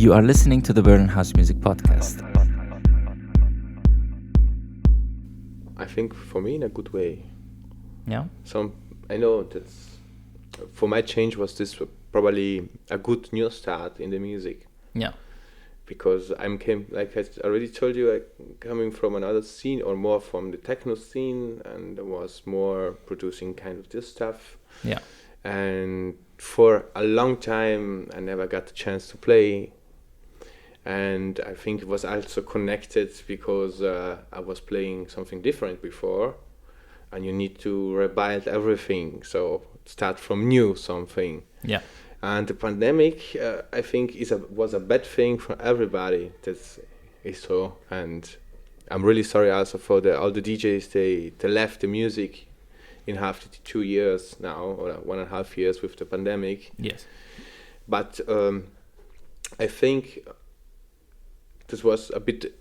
You are listening to the Berlin House Music Podcast. I think for me in a good way. Yeah? I know that for my change was this probably a good new start in the music. Yeah. Because like I already told you, I'm coming from another scene or more from the techno scene, and I was more producing kind of this stuff. Yeah. And for a long time, I never got the chance to play. And I think it was also connected because I was playing something different before, and you need to rebuild everything. So start from new something. Yeah. And the pandemic, I think, was a bad thing for everybody. That is so. And I'm really sorry also for all the DJs. They left the music in half the 2 years now, or 1.5 years with the pandemic. Yes. But I think this was a bit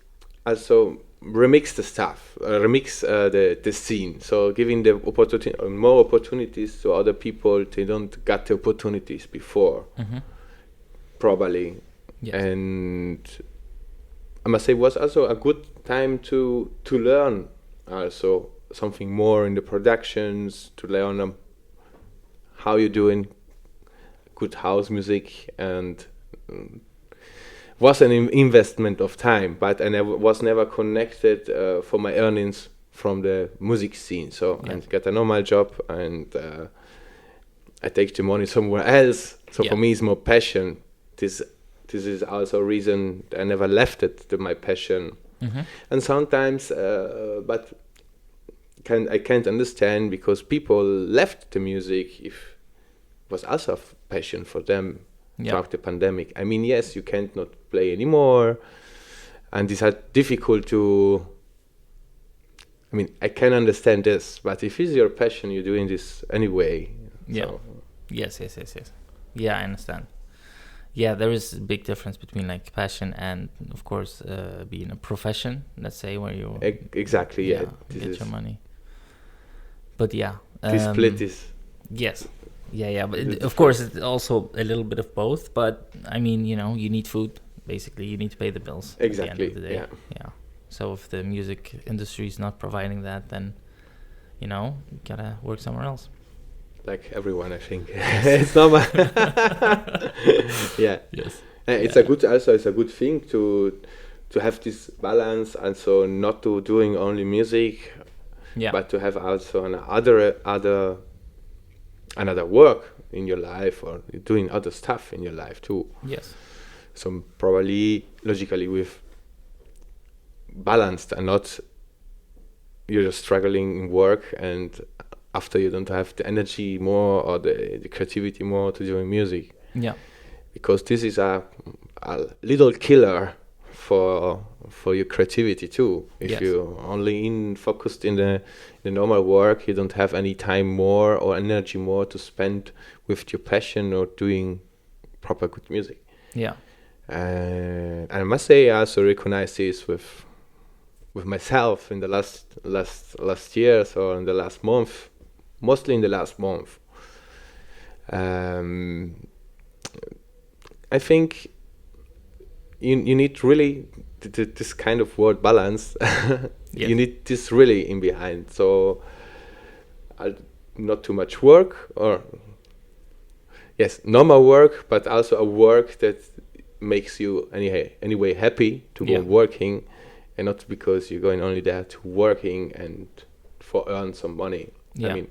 also remix the stuff, remix the scene. So giving the more opportunities to other people. They don't got the opportunities before, probably. Yes. And I must say it was also a good time to learn also something more in the productions, to learn how you're doing good house music, and was an investment of time, but I was never connected for my earnings from the music scene. So I get a normal job, and I take the money somewhere else. So for me, it's more passion. This is also a reason I never left it to my passion. And sometimes, but I can't understand, because people left the music if it was also a passion for them. Throughout the pandemic. I mean, yes, you can't not play anymore, and it's difficult to. I mean, I can understand this, but if it's your passion, you're doing this anyway. Yeah. So. Yes. Yeah, I understand. Yeah, there is a big difference between like passion and, of course, being a profession. Let's say where you exactly get your money. But yeah, this split is. Yes. Yeah, but of course it's also a little bit of both. But I mean, you need food. Basically, you need to pay the bills. Exactly. At the end of the day. Yeah. So if the music industry is not providing that, then you gotta work somewhere else. Like everyone, I think. It's normal. Yeah. Yes. It's a good thing to have this balance, and so not to doing only music, but to have also another work in your life, or doing other stuff in your life too. Yes. So probably logically with balanced, and not you're just struggling in work, and after you don't have the energy more or the creativity more to doing music. Yeah. Because this is a little killer for your creativity too. If you're only focused in the normal work, you don't have any time more or energy more to spend with your passion or doing proper good music. Yeah. And I must say, I also recognize this with myself in the last years, or in the last month, mostly in the last month. I think you need really this kind of word balance. You need this really in behind. So not too much work, or normal work, but also a work that makes you anyway happy to go working, and not because you're going only there to working and for earn some money. I mean,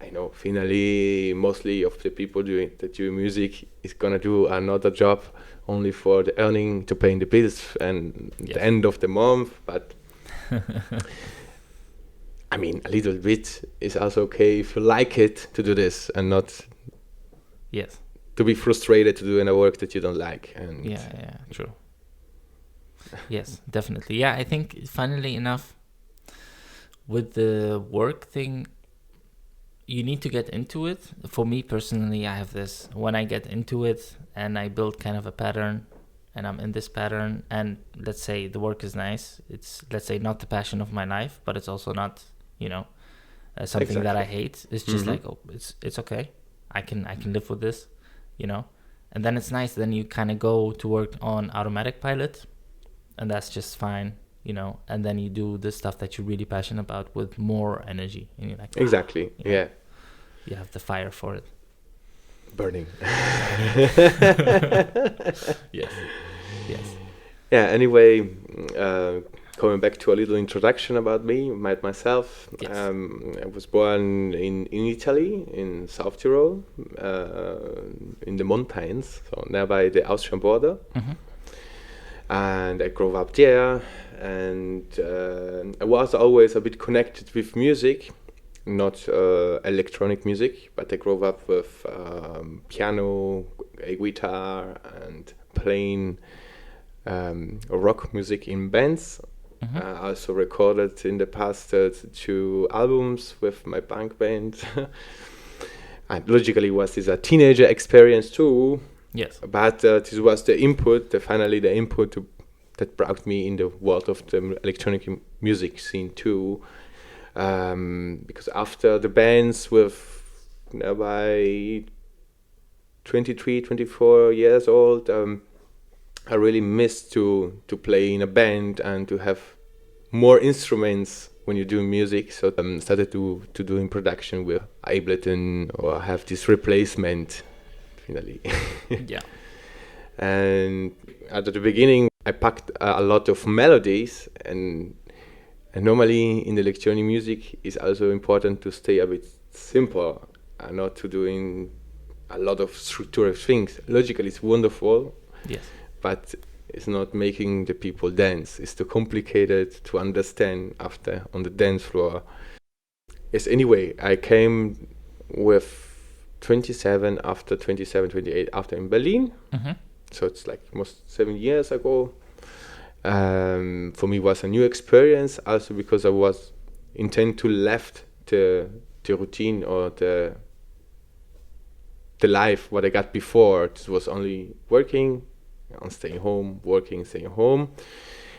I know finally mostly of the people doing music is gonna do another job only for the earning to pay the bills and the end of the month. But I mean, a little bit is also okay if you like it to do this, and not to be frustrated to do in a work that you don't like. And true. Yes, definitely. Yeah, I think funnily enough, with the work thing, you need to get into it. For me personally, I have this, when I get into it and I build kind of a pattern, and I'm in this pattern, and let's say the work is nice, it's, let's say, not the passion of my life, but it's also not, something that I hate. It's just like, it's okay. I can live with this, And then it's nice. Then you kind of go to work on automatic pilot, and that's just fine, you know. And then you do the stuff that you're really passionate about with more energy, and you're like, Exactly. you know, Yeah. you have the fire for it. Burning. Yes. Yes. Yeah. Anyway, coming back to a little introduction about myself. Yes. I was born in Italy, in South Tyrol, in the mountains, so nearby the Austrian border. Mm-hmm. And I grew up there, and I was always a bit connected with music, not electronic music, but I grew up with piano, a guitar, and playing rock music in bands. Mm-hmm. I also recorded in the past 2 albums with my punk band. And logically was this a teenager experience too. Yes. But this was the input, finally the input that brought me in the world of the electronic music scene too. Because after the bands with by 23, 24 years old, I really missed to play in a band and to have more instruments when you're doing music. So started to do in production with Ableton or have this replacement finally. Yeah. And at the beginning I packed a lot of melodies, and normally in electronic music it's also important to stay a bit simple and not to doing a lot of structural things. Logically it's wonderful. Yes. But it's not making the people dance. It's too complicated to understand after on the dance floor. Yes, anyway, I came with 27, 28 after in Berlin. Mm-hmm. So it's like almost 7 years ago. For me, it was a new experience, also because I was intent to left the routine or the life what I got before. It was only working and staying home, working, staying home.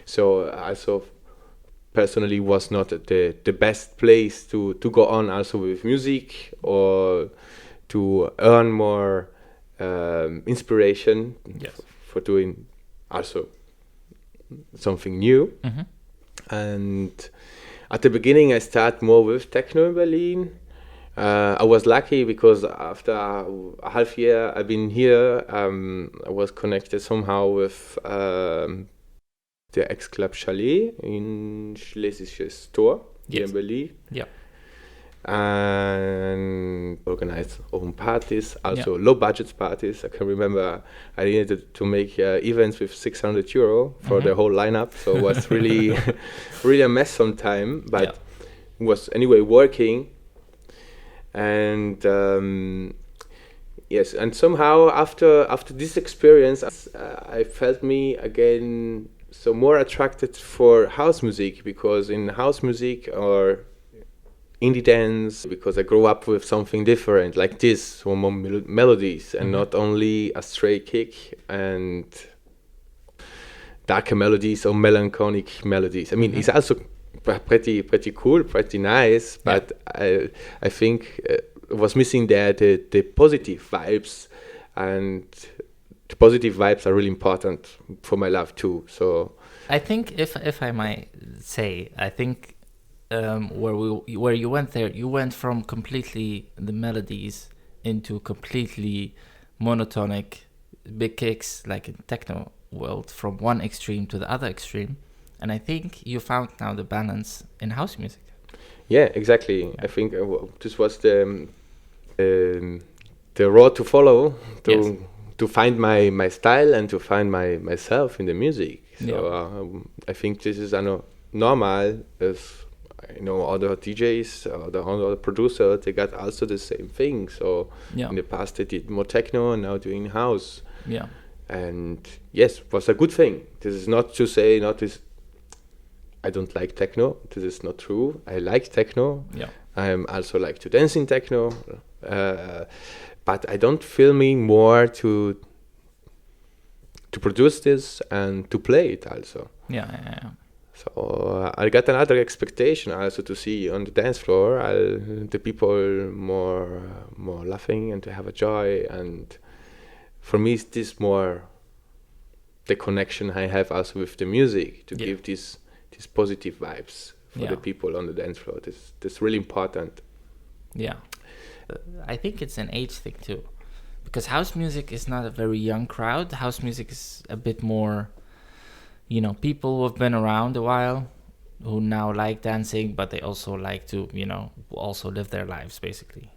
So also personally was not the best place to go on also with music or to earn more inspiration. Yes. For doing also something new. Mm-hmm. And at the beginning I started more with techno in Berlin. I was lucky because after a half year I've been here, I was connected somehow with the Club Chalet in Schlesisches Tor here in Berlin. Yeah. And organized own parties, also low budget parties. I can remember I needed to make events with €600 for the whole lineup, so it was really really a mess sometime, but it was anyway working. And yes, and somehow after this experience I felt me again so more attracted for house music, because in house music or indie dance, because I grew up with something different like this, so more melodies and not only a straight kick and darker melodies or melancholic melodies. I mean, it's also pretty cool, pretty nice, but I think it was missing there the positive vibes, and the positive vibes are really important for my life too. So I think if I might say, I think where you went there, you went from completely the melodies into completely monotonic big kicks like in techno world, from one extreme to the other extreme. And I think you found now the balance in house music. Yeah, exactly. Yeah. I think this was the road to follow to find my style and to find myself in the music. So I think this is normal. As other DJs, other producers, they got also the same thing. So in the past they did more techno, and now doing house. Yeah. And yes, it was a good thing. This is not to say I don't like techno. This is not true. I like techno. Yeah. I also like to dance in techno, but I don't feel me more to produce this and to play it also. Yeah. So I got another expectation also to see on the dance floor the people more laughing and to have a joy, and for me, it's this more the connection I have also with the music to give these positive vibes for the people on the dance floor. This really important. Yeah. I think it's an age thing too, because house music is not a very young crowd. House music is a bit more, people who have been around a while, who now like dancing, but they also like to, also live their lives, basically,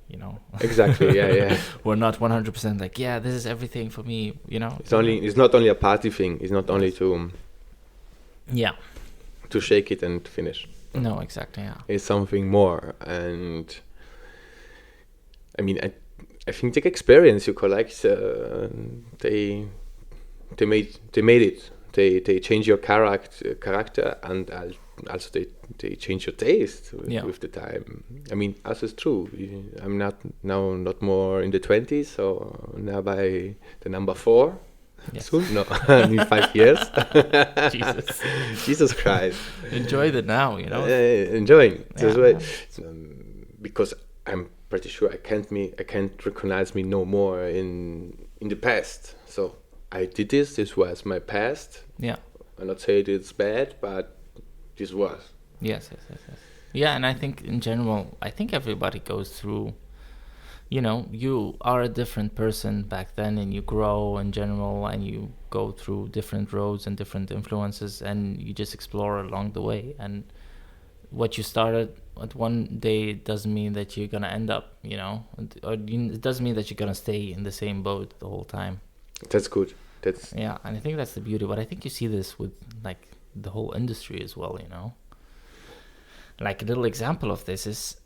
Exactly, yeah. We're not 100% like, this is everything for me, It's not only a party thing. It's not only to shake it and finish. No, exactly, yeah. It's something more. And I mean, I think the experience you collect, they made it. They change your character, and also they change your taste with the time. I mean, as is true. I'm not more in the 20s, so now by the number 4 soon. No, in 5 years. Jesus Christ! Enjoy it now, enjoying this way, because I'm pretty sure I can't recognize me no more in the past. So I did this. This was my past. Yeah. I'm not saying it's bad, but this was. Yes. Yeah, and I think in general, everybody goes through, you are a different person back then, and you grow in general, and you go through different roads and different influences, and you just explore along the way. And what you started at one day doesn't mean that you're going to end up, it doesn't mean that you're going to stay in the same boat the whole time. That's good. And I think that's the beauty. But I think you see this with like the whole industry as well, Like a little example of this is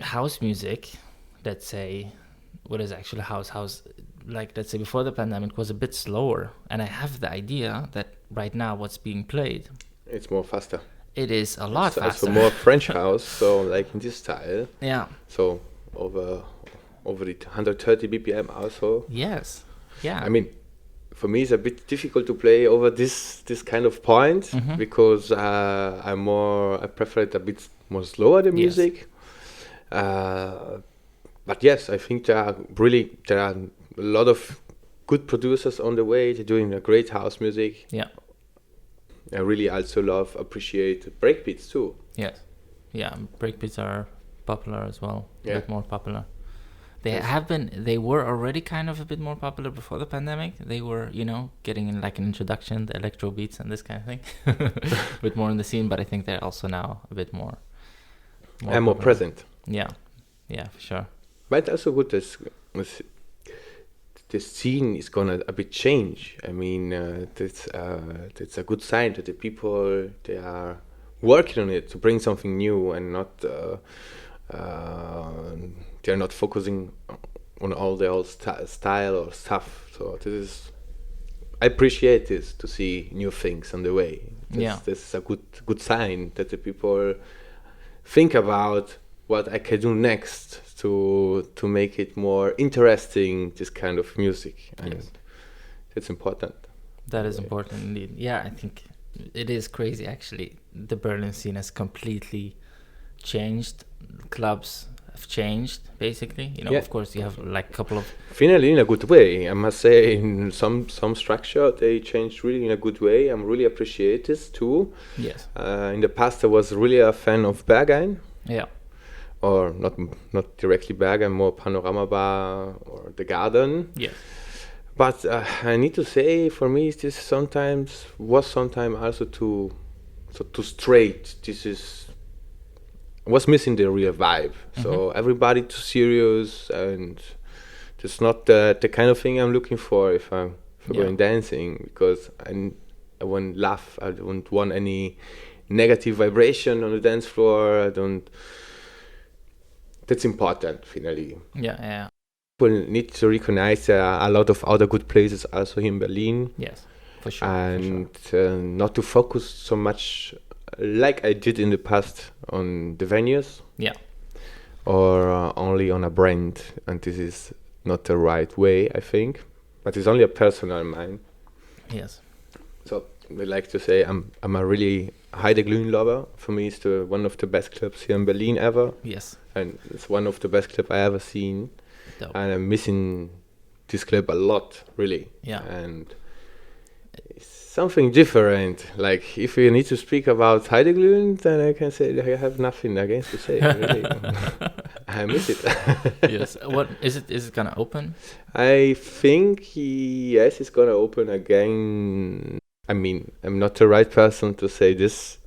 house music. Let's say, what is actually house? Like, let's say before the pandemic was a bit slower. And I have the idea that right now what's being played, it's more faster. It is a lot faster. So more French house, so like in this style. Yeah. So over the 130 BPM also. Yes. Yeah. I mean, for me it's a bit difficult to play over this kind of point, because I prefer it a bit more slower, the music. But yes, I think there are a lot of good producers on the way. They're doing a great house music. Yeah. I really also appreciate breakbeats too. Yes. Yeah, breakbeats are popular as well. Yeah. A bit more popular. They were already kind of a bit more popular before the pandemic. They were, getting in like an introduction, the electro beats and this kind of thing. A bit more in the scene, but I think they're also now a bit more and more present. Yeah, for sure. But also good the scene is gonna a bit change. I mean, that's a good sign that the people, they are working on it to bring something new, and not they're not focusing on all the old style or stuff. So I appreciate this, to see new things on the way. This is a good sign that the people think about what I can do next to make it more interesting, this kind of music. And it's important. That is important indeed. Yeah, I think it is crazy actually. The Berlin scene has completely changed. Clubs have changed, basically. Of course you have like a couple of... Finally, in a good way. I must say, in some structure, they changed really in a good way. I'm really appreciate this too. Yes. In the past, I was really a fan of Berghain. Yeah. Or not directly Berghain, more Panorama Bar or the Garden. Yeah. But I need to say, for me, this sometimes also too straight. Was missing the real vibe. So everybody too serious, and it's not the kind of thing I'm looking for if I'm going dancing, because I won't laugh. I don't want any negative vibration on the dance floor. That's important, finally. Yeah. People need to recognize a lot of other good places also in Berlin. Yes, for sure. And not to focus so much, like I did in the past, on the venues. Yeah. Or only on a brand. And this is not the right way, I think. But it's only a personal mind. Yes. So we like to say I'm a really Heide Glühen lover. For me, it's one of the best clubs here in Berlin ever. Yes. And it's one of the best clubs I ever seen. Dope. And I'm missing this club a lot, really. Yeah. And it's something different. Like, if you need to speak about Heideglühen, then I can say I have nothing against to say, really. I miss it. Yes. What is it? Is it gonna open? I think, yes, it's gonna open again. I mean, I'm not the right person to say this.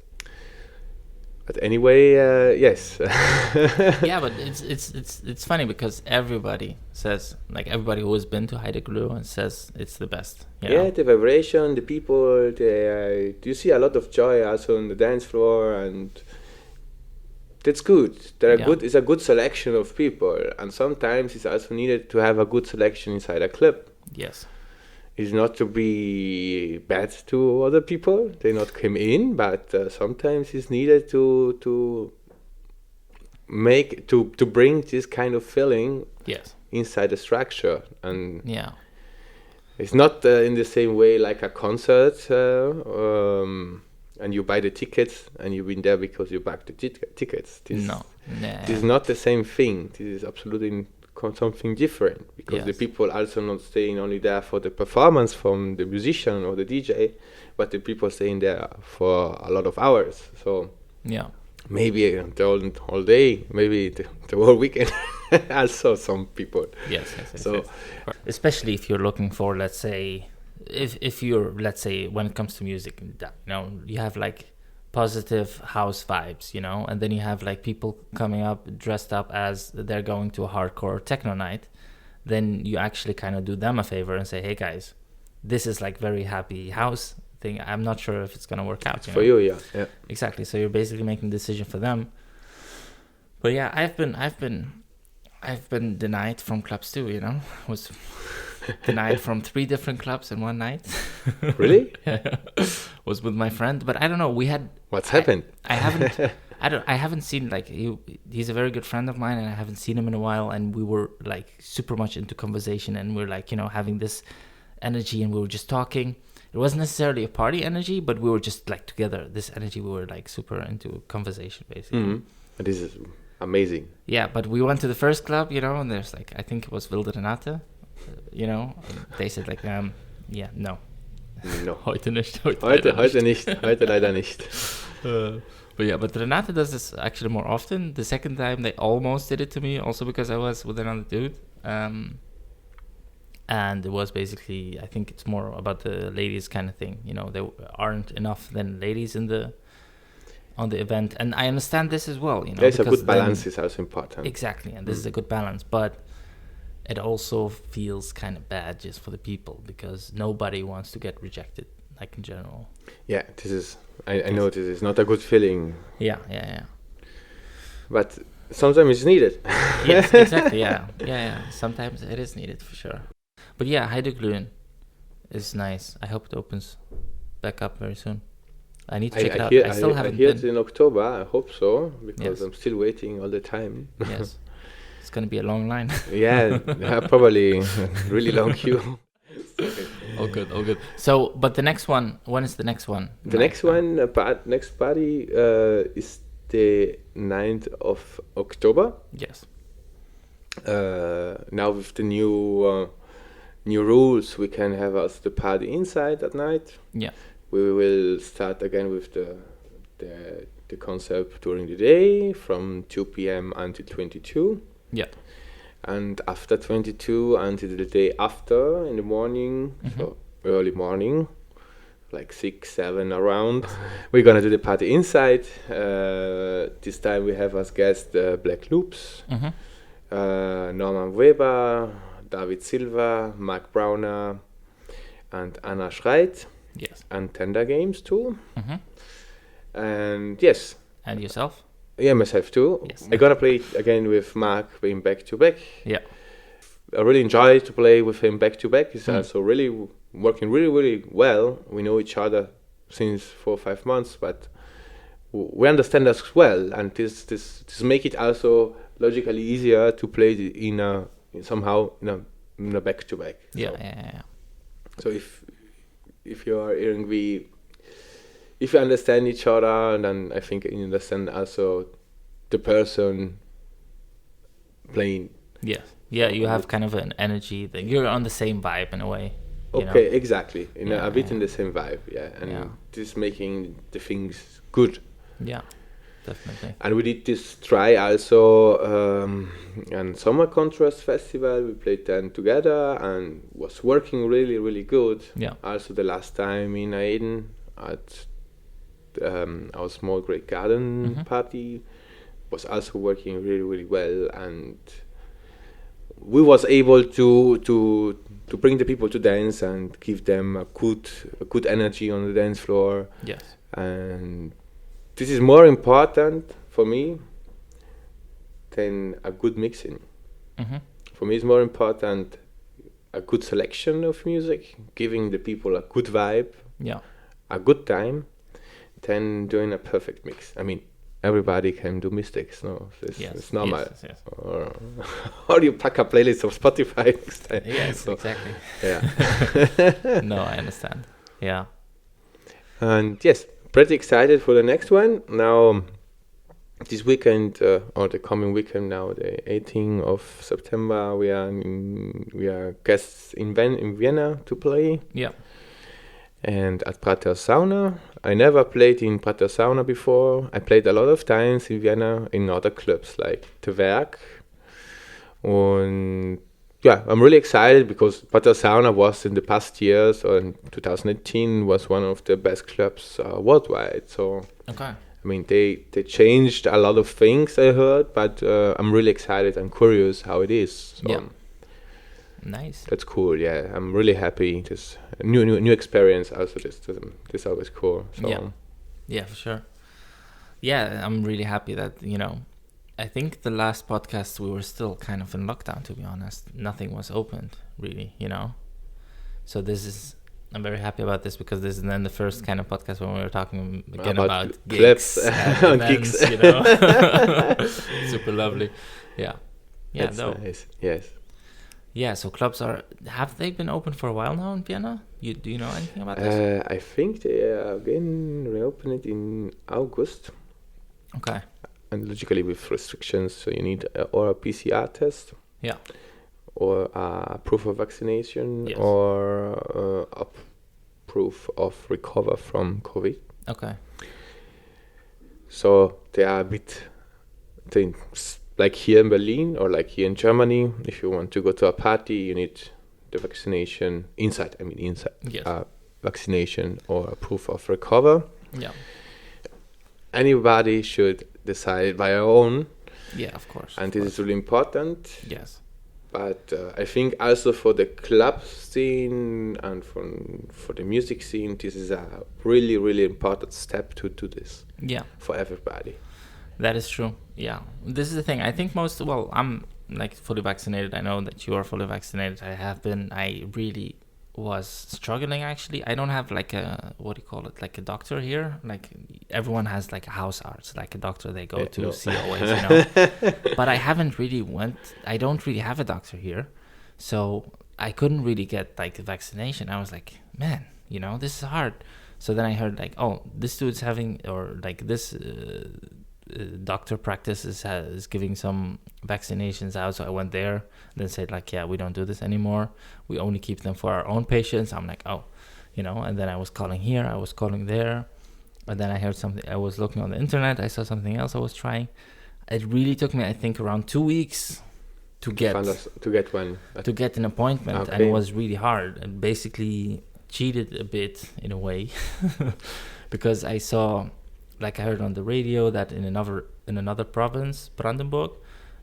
But anyway, yes. Yeah, but it's funny because everybody says, like, everybody who has been to Heideglühen says it's the best. You know? Yeah, the vibration, the people, you see a lot of joy also on the dance floor, and that's good. It's a good selection of people, and sometimes it's also needed to have a good selection inside a club. Yes. It's not to be bad to other people; they not come in, but sometimes it's needed to bring this kind of feeling inside the structure, and it's not in the same way like a concert, and you buy the tickets and you've been there because you bought the tickets. This is not the same thing. This is absolutely something different, because the people also not staying only there for the performance from the musician or the DJ, but the people staying there for a lot of hours. So maybe the whole day, maybe the whole weekend. Also some people. Yes. Especially if you're looking for, let's say, if you're, let's say, when it comes to music, you know, you have like positive house vibes, you know, and then you have like people coming up dressed up as they're going to a hardcore techno night, then you actually kind of do them a favor and say, hey guys, this is like very happy house thing. I'm not sure if it's gonna work out. For you, yeah. Exactly. So you're basically making the decision for them. But yeah, I've been denied from clubs too, you know. Was denied from 3 different clubs in one night. Really? Yeah. Was with my friend, but I don't know. We had what's happened. I haven't seen, like, he's a very good friend of mine, and I haven't seen him in a while. And we were like super much into conversation, and we're like, you know, having this energy, and we were just talking. It wasn't necessarily a party energy, but we were just like together. This energy, we were like super into conversation, basically. Mm-hmm. This is amazing. Yeah, but we went to the first club, you know, and there's like, I think it was Wilde Renate, you know, they said like, no. Heute nicht. Heute nicht. Heute leider nicht. But Renate does this actually more often. The second time they almost did it to me, also because I was with another dude. And it was basically, I think it's more about the ladies kind of thing. You know, there aren't enough then ladies on the event, and I understand this as well. You know, there's a good balance is also important. Exactly, and this is a good balance, but it also feels kind of bad just for the people, because nobody wants to get rejected, like in general. Yeah, this is. I know this is not a good feeling. Yeah. But sometimes it's needed. Yes, exactly. Yeah. Sometimes it is needed for sure. But yeah, Heideglühen is nice. I hope it opens back up very soon. I need to check it out. I still haven't been. I hear it in October. I hope so, because I'm still waiting all the time. Yes. It's going to be a long line. Yeah, probably really long queue. All good. So, but the next one, when is the next one? The next party is the 9th of October. Yes. Now with the new rules, we can have us the party inside at night. Yeah. We will start again with the concept during the day from 2 p.m. until 22. Yeah. And after 22 until the day after in the morning, so early morning, like 6, 7 around, we're gonna do the party inside. This time we have as guests Black Loops, Norman Weber, David Silva, Mark Browner, and Anna Schreit. Yes. And Tender Games too. And yes. And yourself? Yeah, myself too. Yes. I'm gonna play again with Mark, being back to back. Yeah. I really enjoy to play with him back to back. He's also really working really well. We know each other since 4 or 5 months, but we understand us well, and this make it also logically easier to play in a back to back. Yeah. So if you are hearing if you understand each other, then I think you understand also the person playing. Yes. Yeah, you have kind of an energy that you're on the same vibe in a way. Okay, exactly. Yeah, a bit in the same vibe, and this making the things good. Yeah, definitely. And we did this try also on Summer Contrast Festival. We played then together and was working really, really good. Yeah. Also the last time in Aden at our small Great Garden party was also working really, really well, and we was able to bring the people to dance and give them a good energy on the dance floor. Yes. And this is more important for me than a good mixing. For me, it's more important a good selection of music, giving the people a good vibe, a good time, than doing a perfect mix. I mean, everybody can do mistakes, no? It's normal. Yes. Or you pack a playlist of Spotify next time. Yes, So, exactly. yeah. No, I understand. Yeah. And yes, pretty excited for the next one. Now, this weekend, or the coming weekend now, the 18th of September, we are guests in Vienna to play. Yeah. And at Prater Sauna. I never played in Prater Sauna before. I played a lot of times in Vienna in other clubs like The Werk. And yeah, I'm really excited because Prater Sauna was in the past years, or in 2018, was one of the best clubs worldwide. So, Okay. I mean, they changed a lot of things, I heard, but I'm really excited and curious how it is. So, Yeah. Nice. that's cool. Yeah, I'm really happy. This new experience. Also, this always cool. So Yeah, for sure. Yeah, I'm really happy that I think the last podcast we were still kind of in lockdown. To be honest, nothing was opened really. So I'm very happy about this because this is then the first kind of podcast when we were talking again about gigs, and events, gigs. Super lovely. Yeah. Yeah. That's nice. Yes. Yeah, so clubs have they been open for a while now in Vienna? Do you know anything about this? I think they again reopened it in August. Okay. And logically with restrictions, so you need or a PCR test. Yeah. Or a proof of vaccination, yes. or a proof of recover from COVID. Okay. So they are a bit like here in Berlin or like here in Germany. If you want to go to a party, you need the vaccination inside. Yes. Vaccination or a proof of recover. Yeah. Anybody should decide by their own. Yeah, of course. And this is really important. Yes. But I think also for the club scene and for the music scene, this is a really, really important step to do this. Yeah. For everybody. That is true. Yeah. This is the thing. I think I'm like fully vaccinated. I know that you are fully vaccinated. I have been. I really was struggling actually. I don't have like a, what do you call it, like a doctor here. Like everyone has like a house arts, like a doctor they go to see always, But I haven't really I don't really have a doctor here. So I couldn't really get like the vaccination. I was like, man, this is hard. So then I heard like, oh, this dude's having, or like this doctor practice is giving some vaccinations out. So I went there, then said like, yeah, we don't do this anymore. We only keep them for our own patients. I'm like, oh, and then I was calling here, I was calling there. And then I heard something, I was looking on the internet, I saw something else I was trying. It really took me, I think, around 2 weeks to get an appointment. Okay. And it was really hard, and basically cheated a bit in a way because I saw, like I heard on the radio that in another province, Brandenburg,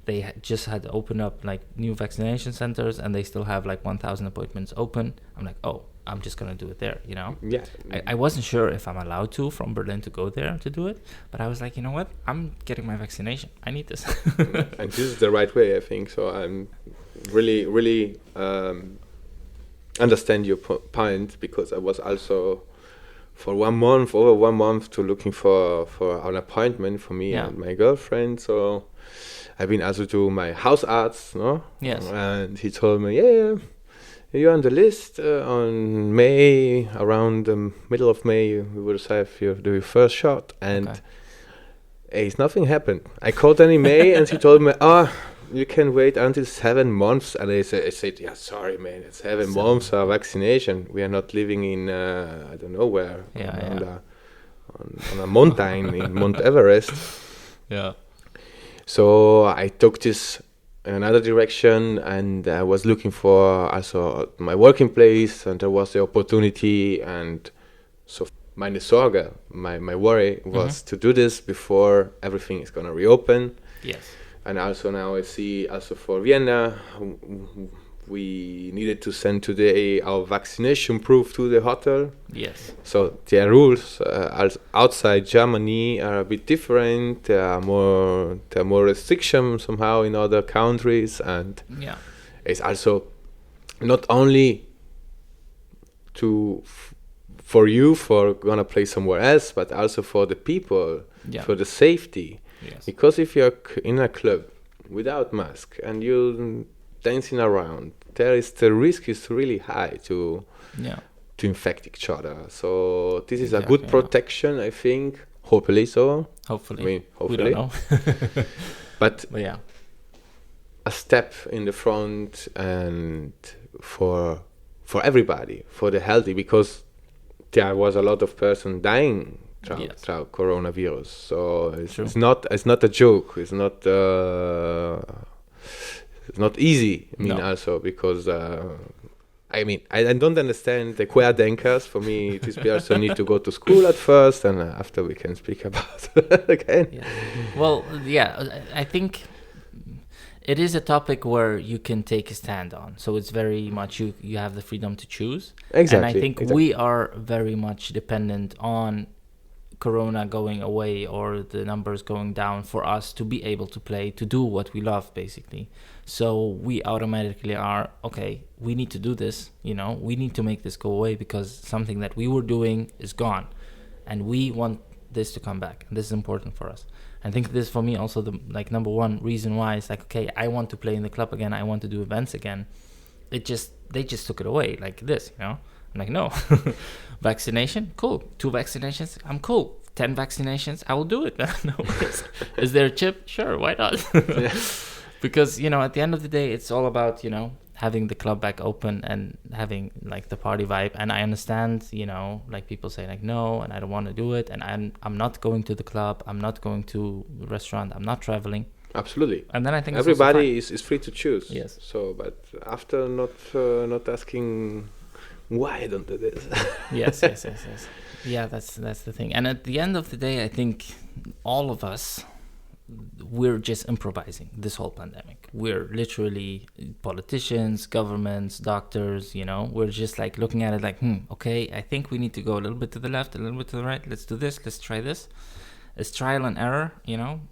they just had opened up like new vaccination centers, and they still have like 1,000 appointments open. I'm like, oh, I'm just gonna do it there, Yeah. I wasn't sure if I'm allowed to from Berlin to go there to do it, but I was like, you know what? I'm getting my vaccination. I need this. And this is the right way, I think. So I'm really, really understand your point, because I was also for over 1 month to looking for an appointment for me and my girlfriend. So I've been also to my house arts, no? Yes. And he told me, yeah, you're on the list on May, around the middle of May, you will have your first shot. And nothing happened. I called him in May and he told me, you can wait until 7 months. And I said, yeah, sorry, man, it's 7 months of vaccination. We are not living in, I don't know where, on a mountain in Mount Everest. Yeah. So I took this in another direction, and I was looking for also my working place, and there was the opportunity. And so meine Sorge, my worry was to do this before everything is going to reopen. Yes. And also now I see also for Vienna, we needed to send today our vaccination proof to the hotel. Yes. So their rules outside Germany are a bit different. There are more restrictions somehow in other countries, and it's also not only for you for gonna play somewhere else, but also for the people, for the safety. Yes. Because if you're in a club without mask and you're dancing around, the risk is really high to infect each other. So this is a good protection, I think. Hopefully so. Hopefully. I mean, hopefully. We don't know. but yeah. A step in the front, and for everybody, for the healthy, because there was a lot of person dying throughout coronavirus. So it's not a joke. It's not easy. I mean, also because I don't understand the querdenkers. For me, these people need to go to school at first, and after we can speak about it again. Yeah. Well, I think it is a topic where you can take a stand on. So it's very much you have the freedom to choose. Exactly. And I think we are very much dependent on Corona going away or the numbers going down for us to be able to play, to do what we love, basically. So we automatically are, okay, we need to do this, we need to make this go away because something that we were doing is gone. And we want this to come back. And this is important for us. I think this for me also the number one reason why it's okay, I want to play in the club again, I want to do events again. They just took it away like this, I'm like, no. Vaccination, cool. 2 vaccinations, I'm cool. 10 vaccinations, I will do it. No worries. Is there a chip? Sure, why not? Because, at the end of the day, it's all about, having the club back open and having the party vibe. And I understand, people say no, and I don't want to do it. And I'm not going to the club. I'm not going to the restaurant. I'm not traveling. Absolutely. And then I think everybody is free to choose. Yes. So, but after not asking why I don't do this. Yes. Yeah, that's the thing. And at the end of the day, I think all of us, we're just improvising this whole pandemic. We're literally politicians, governments, doctors, we're just looking at it okay, I think we need to go a little bit to the left, a little bit to the right. Let's do this. Let's try this. It's trial and error,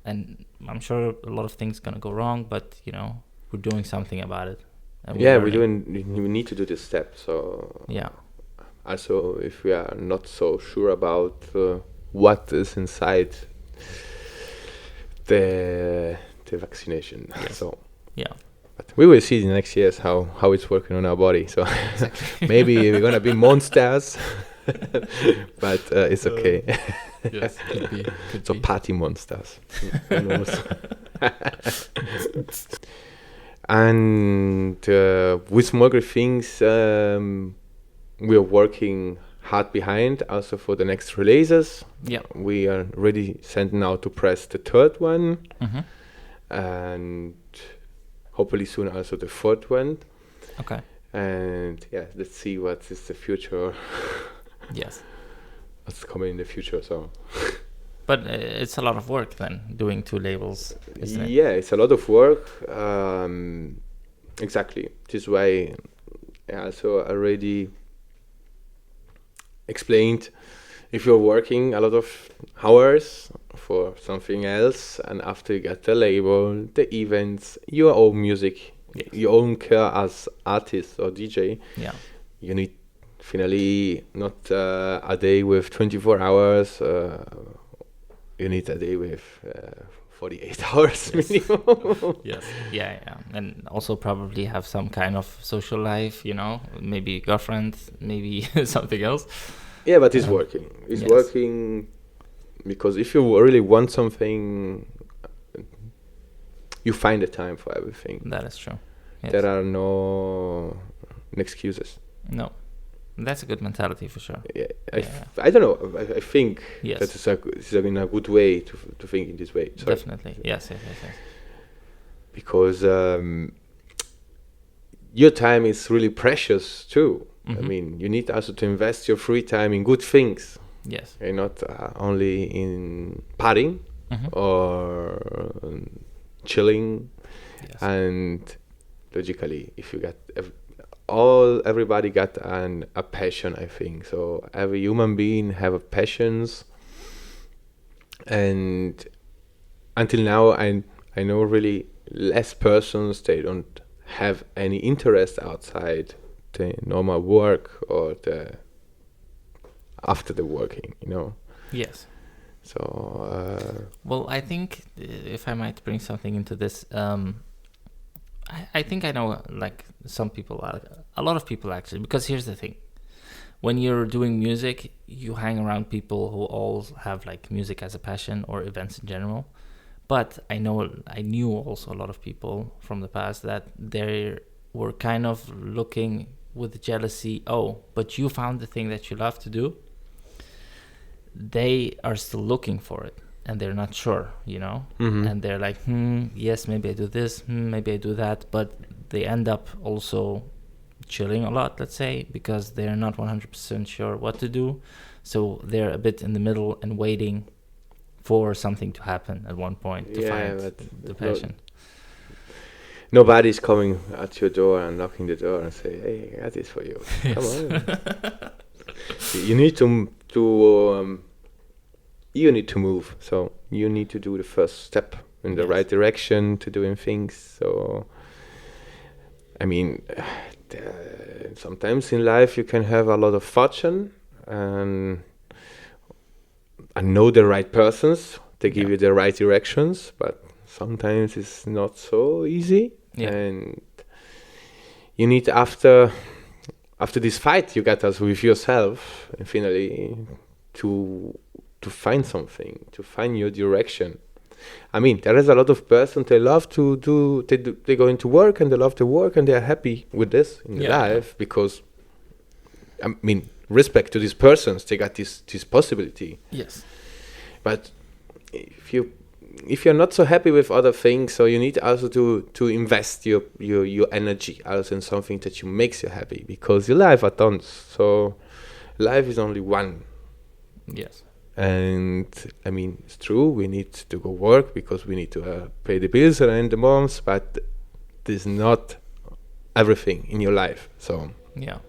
and I'm sure a lot of things going to go wrong, but, we're doing something about it. We need to do this step. So also, if we are not so sure about what is inside the vaccination, but we will see in the next years how it's working on our body. So maybe we're gonna be monsters, but it's okay. Yes, could be. Party monsters. Who knows? And with smaller things, we are working hard behind also for the next releases. Yeah, we are ready sending out to press the 3rd one, and hopefully soon also the 4th one. Okay. And let's see what is the future. Yes. What's coming in the future? So. But it's a lot of work then, doing 2 labels, isn't it? Yeah, it's a lot of work. Exactly. This is why I also already explained, if you're working a lot of hours for something else, and after you get the label, the events, your own music, your own care as artist or DJ, you need finally not a day with 24 hours, you need a day with 48 hours minimum. Yes. Yeah. And also probably have some kind of social life, maybe girlfriend, maybe something else. Yeah, but it's working. It's working because if you really want something, you find the time for everything. That is true. Yes. There are no excuses. No, that's a good mentality for sure. Yeah, I don't know. I think Yes. that is in a good way to think in this way. Sorry. Definitely. Yes. Because your time is really precious too. Mhm. I mean, you need also to invest your free time in good things, Yes. and not only in partying Mhm. or chilling. Yes. And logically, if you got everybody got a passion, I think. So every human being have a passions, and until now, I know really less persons, they don't have any interest outside the normal work or the after the working, Yes. So Well, I think if I might bring something into this, I think I know like some people, a lot of people actually, because here's the thing. When you're doing music, you hang around people who all have like music as a passion or events in general. But I knew also a lot of people from the past that they were kind of looking with jealousy, oh, but you found the thing that you love to do. They are still looking for it and they're not sure, Mhm. and they're like, yes, maybe I do this, maybe I do that, but they end up also chilling a lot, let's say, because they're not 100% sure what to do. So they're a bit in the middle and waiting for something to happen at one point to find the passion. Nobody's coming at your door and knocking the door and say, "Hey, I got this for you." Yes. Come on. You need to you need to move. So you need to do the first step in the Yes. right direction to doing things. So I mean, sometimes in life you can have a lot of fortune and know the right persons. They give you the right directions, but sometimes it's not so easy. Yeah. And you need after this fight you got us with yourself, and finally to find something, to find your direction. I mean, there is a lot of persons, they love to do, they go into work and they love to work and they are happy with this in their life because, I mean, respect to these persons, they got this possibility. Yes. But if you're not so happy with other things, so you need also to invest your energy also in something that makes you happy, because your life are tons. So life is only one. Yes. And I mean, it's true, we need to go work because we need to pay the bills and end the months, but this is not everything in your life. So Yeah.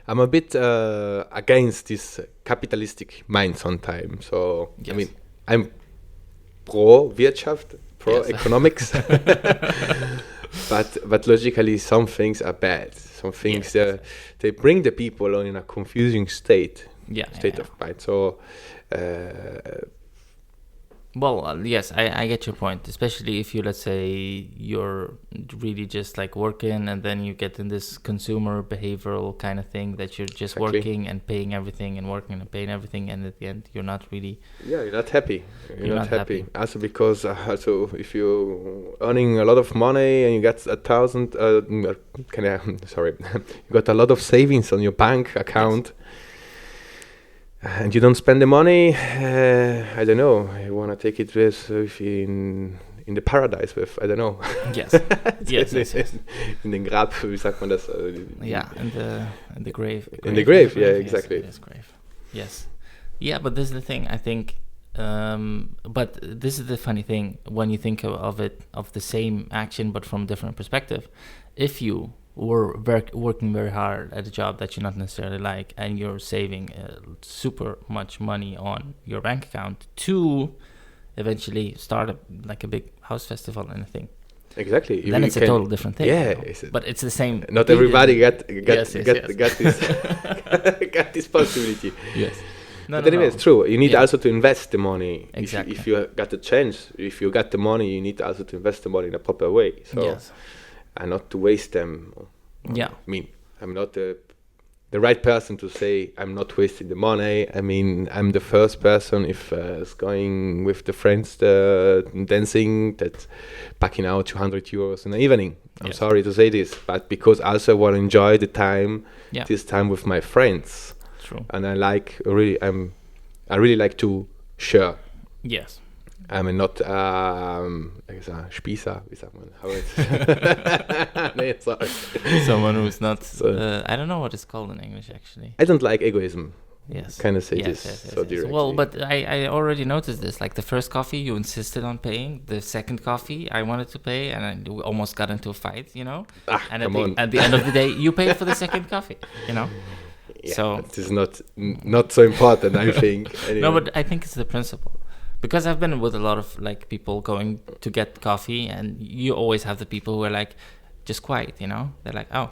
I'm a bit against this capitalistic mind sometimes. So Yes. I mean, I'm pro Wirtschaft, pro Yes. economics, but logically some things are bad. Some things they bring the people in a confusing state of mind. So. Well, yes, I get your point, especially if you, let's say, you're really just like working and then you get in this consumer behavioral kind of thing that you're just working and paying everything and working and paying everything, and at the end you're not really... Yeah, you're not happy. You're not happy. Also because if you're earning a lot of money and you got 1,000, sorry, you got a lot of savings on your bank account. Yes. And you don't spend the money, I don't know, you want to take it with in the paradise with, I don't know. Yes. yes. In den Grab, wie sagt man das? Yeah, in the grave. In the grave, yeah, exactly. Yes, grave. Yes. Yeah, but this is the thing, I think, but this is the funny thing, when you think of the same action but from a different perspective. If you were working very hard at a job that you not necessarily like, and you're saving super much money on your bank account to eventually start a big house festival and a thing. Exactly. Then it's a total different thing. Yeah, but it's the same. Not everybody got this got this possibility. Yes. But anyway, it's true. You need also to invest the money. Exactly. If you got the chance, if you got the money, you need also to invest the money in a proper way. So. Yes. And not to waste them. Yeah. I mean, I'm not the right person to say I'm not wasting the money. I mean, I'm the first person if is going with the friends dancing that packing out 200 euros in the evening. I'm sorry to say this, but because also I want to enjoy the time, this time with my friends. True. And I really like to share. Yes. I'm not Spießer, wie sagt man? Nee, sorry. Someone who's not, I don't know what it's called in English actually. I don't like egoism. Yes. Kind of say yes, this yes, so yes, directly. Well, but I already noticed this. Like the first coffee, you insisted on paying. The second coffee, I wanted to pay, and we almost got into a fight, you know? And at the end of the day, you paid for the second coffee, you know? Yeah, so it is not so important, I think. Anyway. No, but I think it's the principle. Because I've been with a lot of like people going to get coffee, and you always have the people who are like, just quiet, you know? They're like, oh,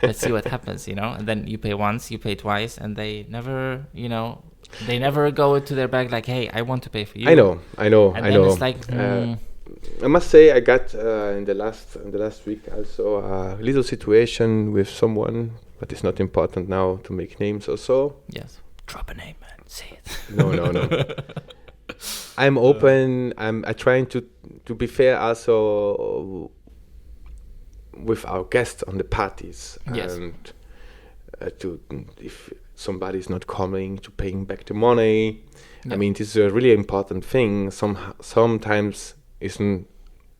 let's see what happens, you know? And then you pay once, you pay twice, and they never, you know, they never go into their bag like, hey, I want to pay for you. I know. And then it's like, I must say, I got in the last week also a little situation with someone, but it's not important now to make names or so. Yes. Drop a name, man. Say it. No. I'm open. I'm trying to be fair also with our guests on the parties. Yes. And to if somebody's not coming, to paying back the money. Yeah. I mean, this is a really important thing. Sometimes isn't.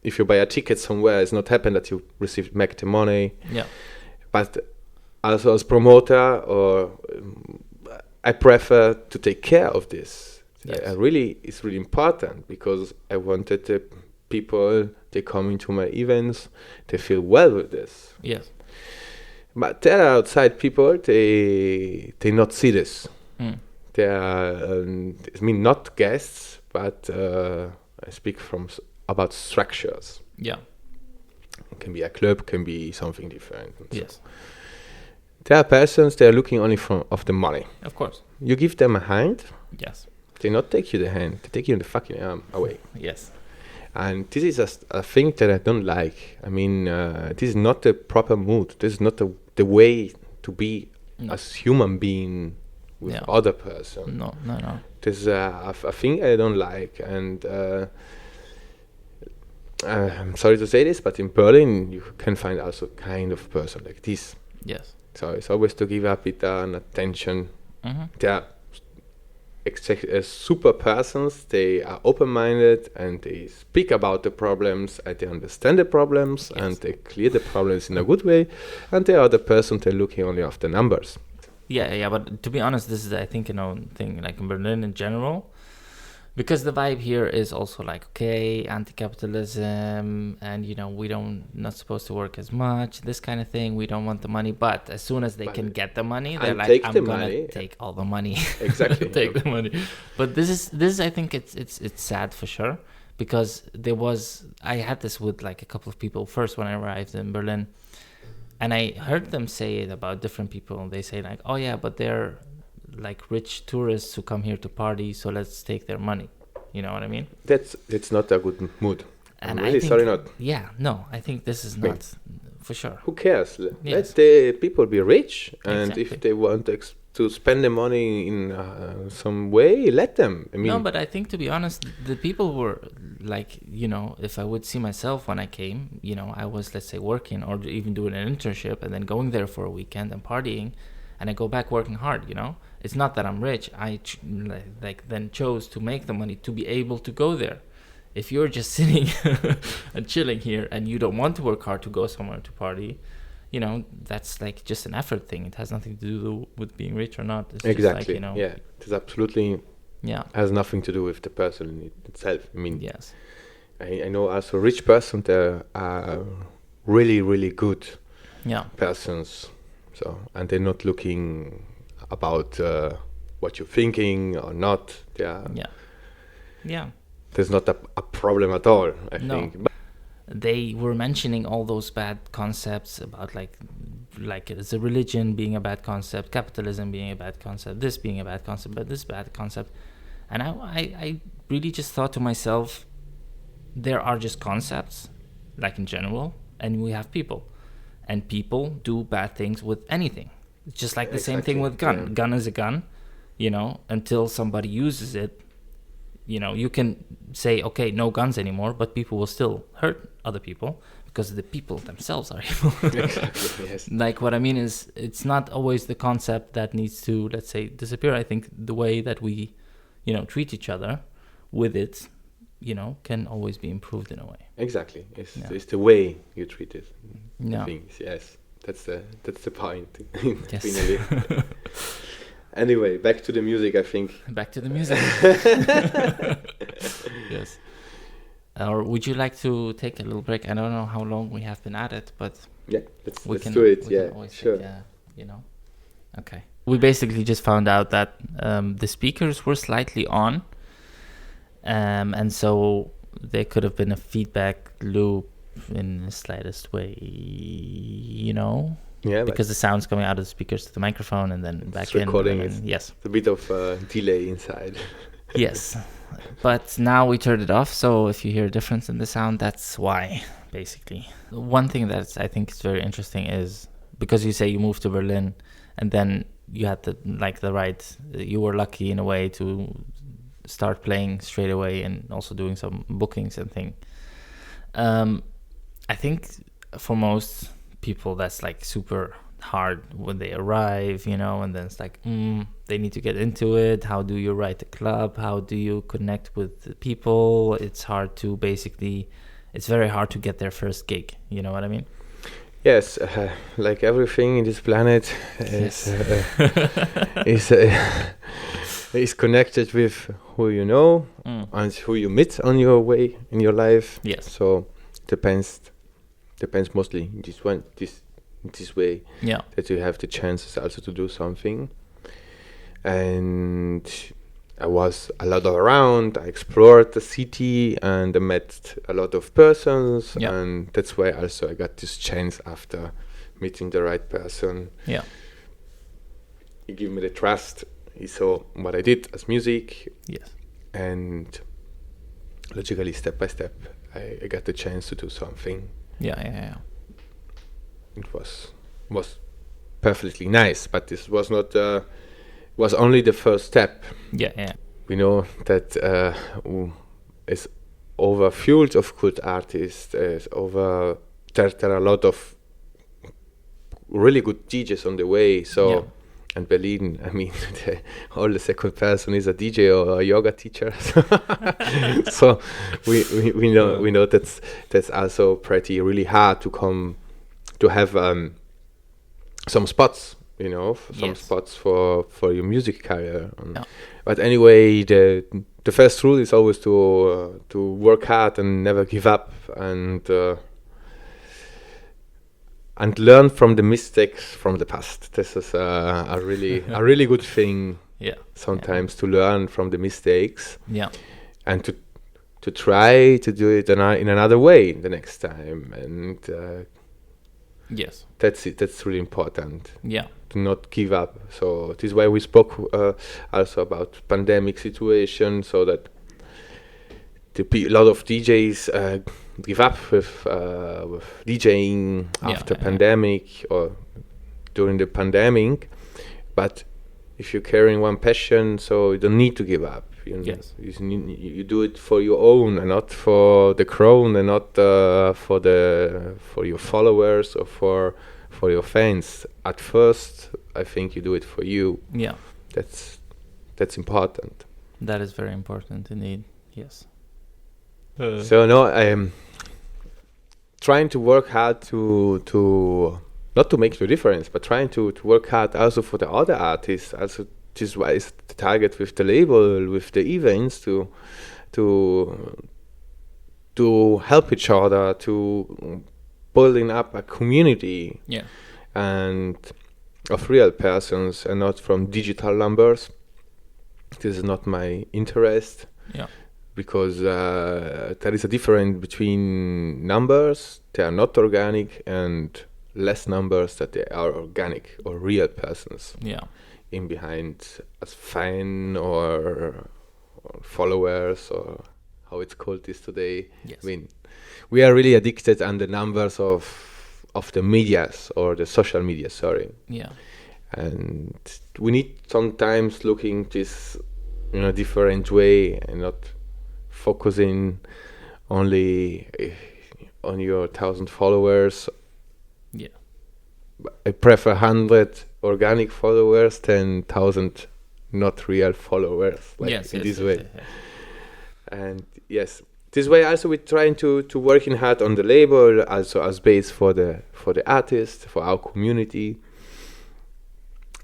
If you buy a ticket somewhere, it's not happen that you receive back the money. Yeah. But also as promoter, I prefer to take care of this. Yes. It's really important because I wanted the people, they come into my events, they feel well with this. Yes. But there are outside people, they not see this. They are, I mean, not guests, but I speak about structures. Yeah. It can be a club, can be something different. Yes. There are persons, they are looking only of the money. Of course. You give them a hand. Yes. They not take you the hand, they take you in the fucking arm away. Yes. And this is a thing that I don't like. I mean, this is not the proper mood. This is not the way to be as human being with other person. No. This is a thing I don't like. And I'm sorry to say this, but in Berlin, you can find also kind of person like this. Yes. So it's always to give a bit an attention. Mm-hmm. They are super persons. They are open-minded and they speak about the problems and they understand the problems and they clear the problems in a good way. And the other person, they're looking only after numbers. Yeah. But to be honest, this is, I think, thing like in Berlin in general. Because the vibe here is also like, okay, anti-capitalism, and we not supposed to work as much, this kind of thing. We don't want the money, but as soon as they can get the money, they're like, I'm gonna take all the money. Exactly. Take the money. But this is I think it's sad for sure, because I had this with like a couple of people first when I arrived in Berlin, and I heard them say it about different people. They say like, oh yeah, but they're like rich tourists who come here to party, so let's take their money. You know what I mean? That's not a good mood. And I'm really sorry not. Yeah, no, I think this is not for sure. Who cares? Let the people be rich, and exactly. If they want to spend the money in some way, let them. I mean, no, but I think, to be honest, the people were like, if I would see myself when I came, I was, let's say, working or even doing an internship and then going there for a weekend and partying, and I go back working hard, It's not that I'm rich. I then chose to make the money to be able to go there. If you're just sitting and chilling here and you don't want to work hard to go somewhere to party, that's like just an effort thing. It has nothing to do with being rich or not. It's exactly. Just like, yeah, it is absolutely. Yeah. Has nothing to do with the person itself. I mean, yes. I know also rich persons that are really, really good persons. So, and they're not looking about what you're thinking or not. There's not a problem at all, I think. But they were mentioning all those bad concepts about like the religion being a bad concept, capitalism being a bad concept, this being a bad concept, but this bad concept. And I really just thought to myself, there are just concepts, like in general, and we have people. And people do bad things with anything. It's just like the same thing with gun. Yeah. Gun is a gun, until somebody uses it. You can say, okay, no guns anymore, but people will still hurt other people because the people themselves are evil. Exactly, yes. Like, what I mean is, it's not always the concept that needs to, let's say, disappear. I think the way that we, treat each other with it, can always be improved in a way. Exactly. It's the way you treat it. Yeah. Things, yes. That's the point. Yes. Finally. Anyway, back to the music, I think. Back to the music. Yes. Or would you like to take a little break? I don't know how long we have been at it, but yeah, let's do it. Yeah, sure. Okay. We basically just found out that the speakers were slightly on, and so there could have been a feedback loop in the slightest way, Yeah, because the sound's coming out of the speakers to the microphone and then back in. Recording yes. It's a bit of delay inside. Yes. But now we turned it off, so if you hear a difference in the sound, that's why, basically. One thing that I think is very interesting is, because you say you moved to Berlin, and then you had you were lucky in a way to start playing straight away and also doing some bookings and things. I think for most people that's like super hard when they arrive, and then it's like they need to get into it. How do you write a club? How do you connect with the people? It's very hard to get their first gig, you know what I mean? Yes, like everything in this planet is connected with who you know and who you meet on your way in your life. Yes. So depends mostly in this way, that you have the chances also to do something. And I was a lot around, I explored the city and I met a lot of persons, and that's why also I got this chance after meeting the right person. Yeah. He gave me the trust, he saw what I did as music. Yes. And logically, step by step, I got the chance to do something. Yeah. It was perfectly nice, but this was not was only the first step. Yeah. We know that is overfueled of good artists. There are a lot of really good DJs on the way. So, and Berlin, I mean, all the second person is a DJ or a yoga teacher. So we know that's also pretty really hard to have some spots, spots for your music career. But anyway, the first rule is always to work hard and never give up, and learn from the mistakes from the past. This is a really good thing. Yeah. Sometimes to learn from the mistakes. Yeah. And to try to do it in another way the next time, and yes, that's it. That's really important. Yeah. To not give up. So this is why we spoke also about pandemic situation, so that a lot of DJs give up with DJing after pandemic or during the pandemic. But if you're carrying one passion, so you don't need to give up. You do it for your own and not for the crown, and not for your followers or for your fans. At first, I think you do it for you. Yeah. That's important. That is very important indeed. Yes. So no, I am trying to work hard to not to make the difference, but trying to work hard also for the other artists. Also, this is why it's the target with the label, with the events, to help each other, to building up a community. Yeah. And of real persons and not from digital numbers. This is not my interest. Yeah. Because there is a difference between numbers, they are not organic, and less numbers that they are organic or real persons. Yeah. In behind as fan or followers, or how it's called this today. Yes. I mean, we are really addicted on the numbers of the medias or the social media, sorry. Yeah. and we need sometimes looking this in a different way and not focusing only on your 1,000 followers. Yeah. I prefer 100 organic followers than 1,000 not real followers. This way. Yes. And yes, this way also we're trying to working hard on the label, also as base for the artist, for our community.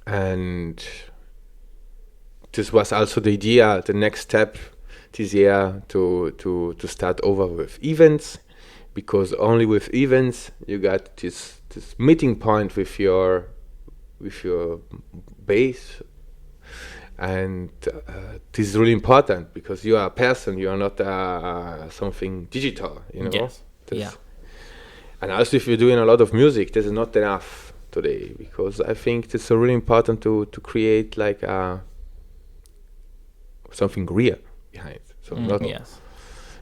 And this was also the idea, the next step this year to start over with events, because only with events you got this meeting point with your base, and this is really important because you are a person, you are not something digital, you know. Yes. Yeah. And also if you're doing a lot of music, this is not enough today, because I think it's really important to create like something real behind. So yes.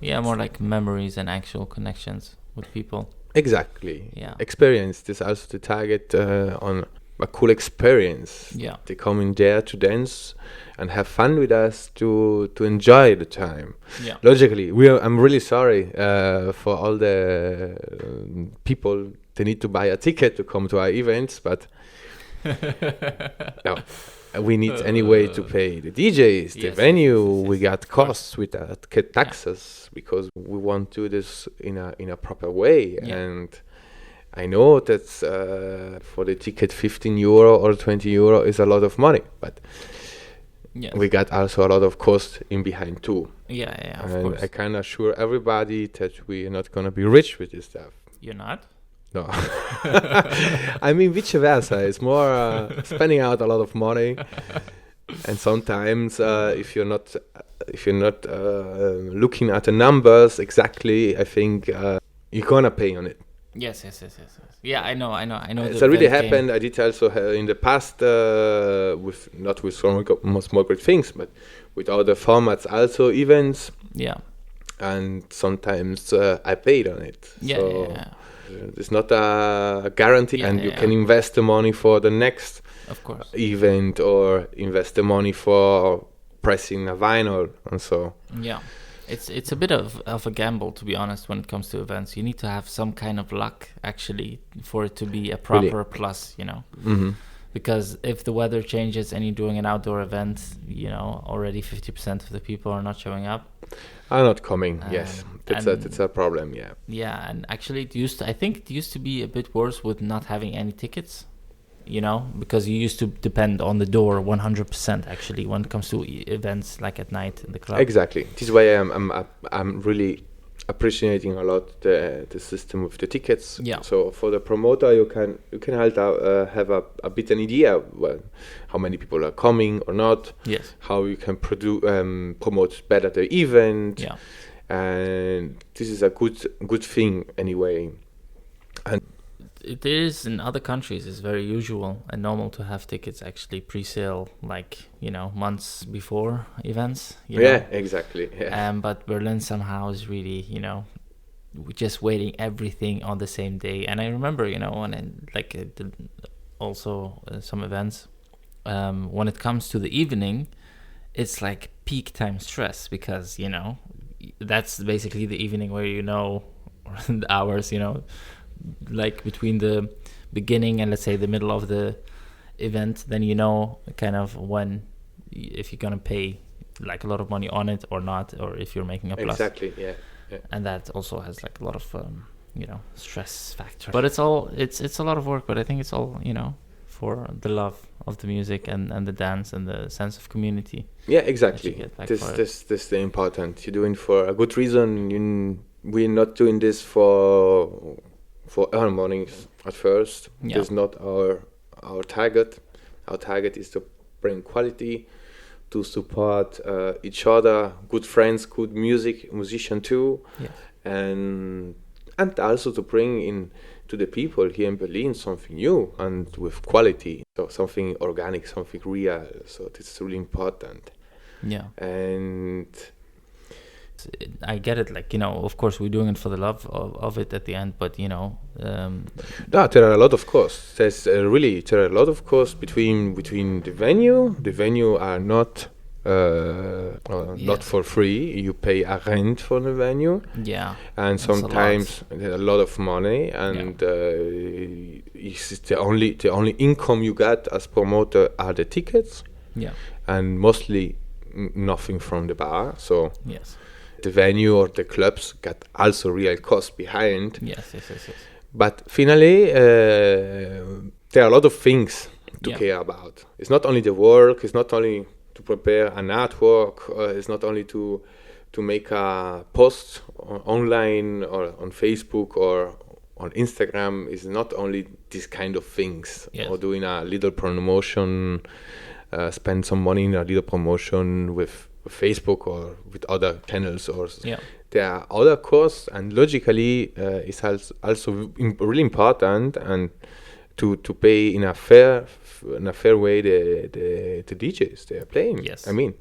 Yeah, more like memories and actual connections with people. Exactly. Yeah. Experience. This also to target on a cool experience. Yeah. They come in there to dance and have fun with us, to enjoy the time. Yeah. Logically, I'm really sorry for all the people. They need to buy a ticket to come to our events, but no. We need anyway to pay the DJs, the venue. Yes. We got costs with that, taxes, because we want to do this in a proper way. Yeah. And I know that for the ticket, €15 or €20 is a lot of money, but we got also a lot of cost in behind too. Yeah, of and course. I can assure everybody that we are not gonna be rich with this stuff. You're not? No. I mean, vice versa. It's more spending out a lot of money, and sometimes if you're not looking at the numbers exactly, I think you're gonna pay on it. Yes. Yeah, I know. It's really happened. I did also in the past with not with small great things, but with other formats, also events. Yeah. And sometimes I paid on it. Yeah. It's not a guarantee, and you can invest the money for the next event, or invest the money for pressing a vinyl, and so. Yeah, it's a bit of a gamble, to be honest, when it comes to events. You need to have some kind of luck, actually, for it to be a proper plus, you know. Mm-hmm. Because if the weather changes and you're doing an outdoor event, you know, already 50% of the people are not showing up. Are not coming. Yes, that's a problem. Yeah. Yeah, and actually, it used to be a bit worse with not having any tickets, you know, because you used to depend on the door 100%. Actually, when it comes to events like at night in the club. Exactly. This is why I'm really appreciating a lot the system with the tickets. Yeah. So for the promoter, you can have a bit an idea how many people are coming or not. Yes. How you can promote better the event. Yeah. And this is a good thing anyway. And it is in other countries. It's very usual and normal to have tickets actually pre-sale, like, you know, months before events. You know? Exactly. Yeah. But Berlin somehow is really, you know, just waiting everything on the same day. And I remember, you know, when some events, when it comes to the evening, it's like peak time stress, because, you know, that's basically the evening where, you know, the hours, you know, like between the beginning and let's say the middle of the event, then you know kind of when, if you're gonna pay like a lot of money on it or not, or if you're making a plus. Exactly. Yeah. And that also has like a lot of you know, stress factor. But it's a lot of work. But I think it's all, you know, for the love of the music and the dance and the sense of community. Yeah, exactly. This is the important. You're doing for a good reason. We're not doing this for earn money at first. Yeah. That's not our target. Our target is to bring quality, to support each other, good friends, good musician too, and also to bring in to the people here in Berlin something new and with quality, so something organic, something real. So this is really important. Yeah. And I get it. Like, of course, we're doing it for the love of it at the end. But no, there are a lot of costs. There are a lot of costs between the venue. The venue are not not for free. You pay a rent for the venue. Yeah, and sometimes there's a lot of money, and it's the only income you get as promoter are the tickets. Yeah, and mostly nothing from the bar. So yes, the venue or the clubs got also real cost behind. Yes. But finally, there are a lot of things to care about. It's not only the work. It's not only to prepare an artwork. It's not only to make a post online or on Facebook or on Instagram. It's not only these kind of things. Or doing a little promotion, spend some money in a little promotion with Facebook or with other channels. Or there are other costs, and logically it's also really important and to pay in a fair way the DJs they are playing. Yes. I mean,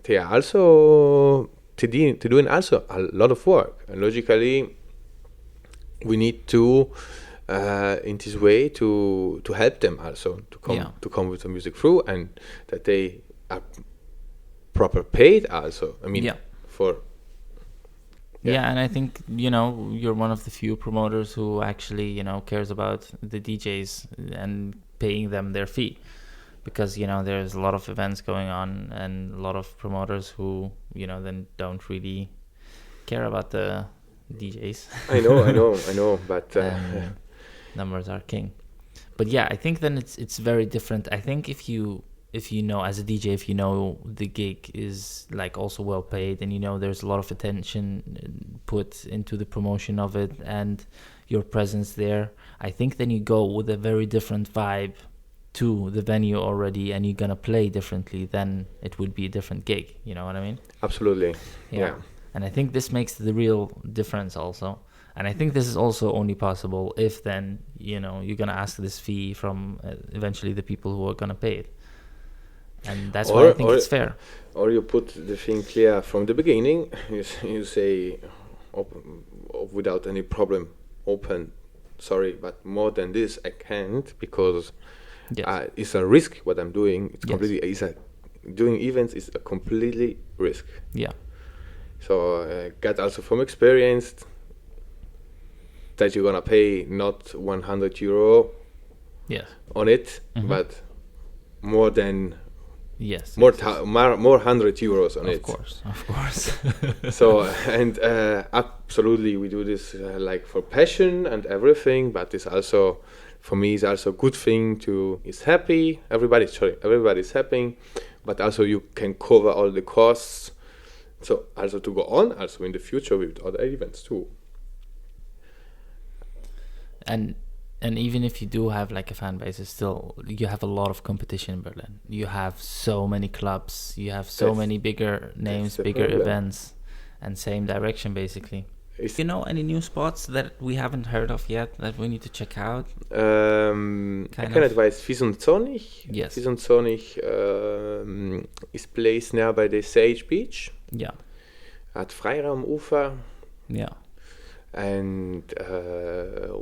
they are also doing also a lot of work, and logically we need to in this way to help them also to come with the music through, and that they are proper paid also. I mean, and I think you're one of the few promoters who actually cares about the DJs and paying them their fee, because there's a lot of events going on and a lot of promoters who then don't really care about the DJs. I know, but numbers are king. But yeah, I think then it's very different. I think if you know as a DJ, if you know the gig is like also well paid, and there's a lot of attention put into the promotion of it and your presence there, I think then you go with a very different vibe to the venue already, and you're gonna play differently. Then it would be a different gig. You know what I mean? Absolutely. Yeah. And I think this makes the real difference also. And I think this is also only possible if then you're gonna ask this fee from eventually the people who are gonna pay it. And that's why I think it's fair. Or you put the thing clear from the beginning. You say, without any problem, open. Sorry, but more than this, I can't, because it's a risk what I'm doing. It's completely doing events is a completely risk. Yeah. So I got also from experience that you're gonna pay not €100 on it, but more than more €100 on it. Of course. So and absolutely we do this like for passion and everything, but it's also for me it's also a good thing is happy. Everybody's happy, but also you can cover all the costs. So also to go on also in the future with other events too. And even if you do have like a fan base, it's still you have a lot of competition in Berlin. You have so many clubs, you have so many bigger names, bigger events, and same direction basically. Do you know any new spots that we haven't heard of yet that we need to check out? I can advise Fies und Sonnig. Yes. Fies und Sonnig is placed now by the Sage Beach. Yeah. At Freiraumufer. Yeah. And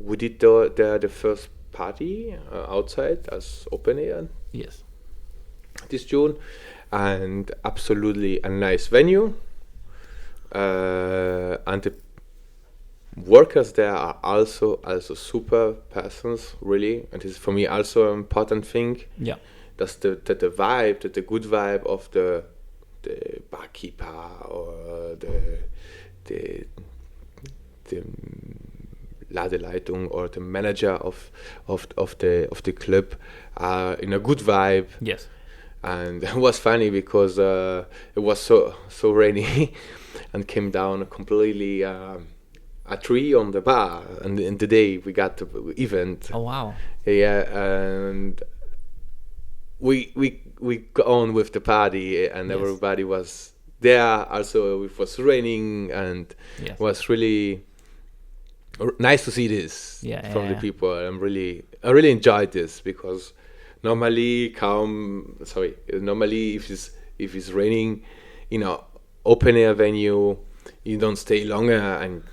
we did there the first party outside as open air. Yes. This June, and absolutely a nice venue. And the workers there are also super persons, really, and this is for me also an important thing. Yeah. That's the vibe, the good vibe of the barkeeper or the Ladeleitung or the manager of the club are in a good vibe. Yes. And it was funny because it was so rainy and came down completely a tree on the bar, and in the day we got the event. Oh wow. Yeah, and we go on with the party, and everybody was there. Also it was raining, and it was really nice to see this from the people. I really enjoyed this, because normally if it's raining, open air venue, you don't stay longer and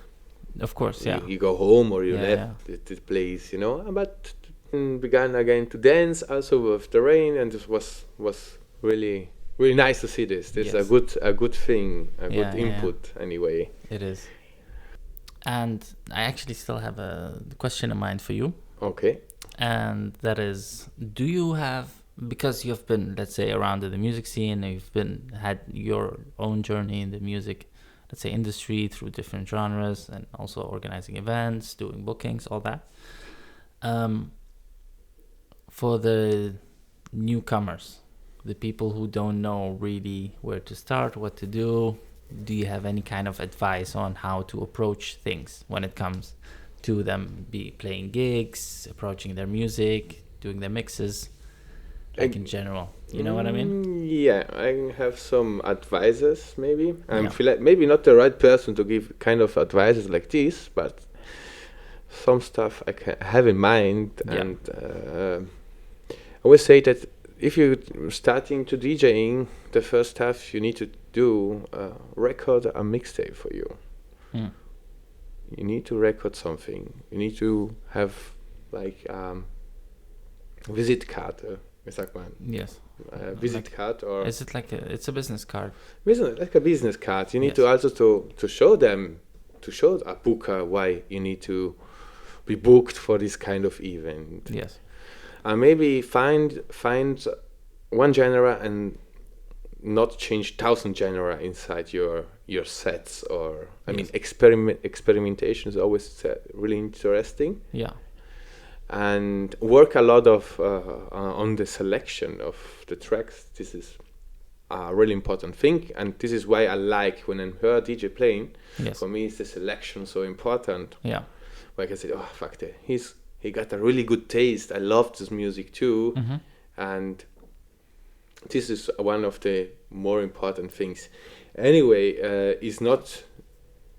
Of course, yeah. you go home or you Yeah, left the place, you know. But began again to dance also with the rain, and this was really nice to see this. This is a good thing, a good input anyway. It is. And I actually still have a question in mind for you. Okay. And that is, do you have, because you've been, let's say, around in the music scene, you've had your own journey in the music, let's say, industry through different genres, and also organizing events, doing bookings, all that. For the newcomers, the people who don't know really where to start, what to do you have any kind of advice on how to approach things when it comes to them playing gigs, approaching their music, doing their mixes, like in general? You know what I mean? Yeah, I have some advices maybe. I feel like maybe not the right person to give kind of advices like this, but some stuff I can have in mind. And I always say that if you're starting to DJing, the first stuff you need to do, record a mixtape for you. You need to record something. You need to have like Visitkarte, wie sagt man? Yes. Visitkarte, or is it like it's a business card? Like a business card. You need to also to show them, to show a booker why you need to be booked for this kind of event. Yes. And maybe find one genre and not change 1,000 genre inside your sets. Or I mean, experimentation is always really interesting. Yeah. And work a lot of on the selection of the tracks. This is a really important thing, and this is why I like when I hear a DJ playing. Yes. For me, is the selection so important. Yeah. Like I said, oh fuck that, he got a really good taste. I love this music too, and this is one of the more important things. Anyway, it's not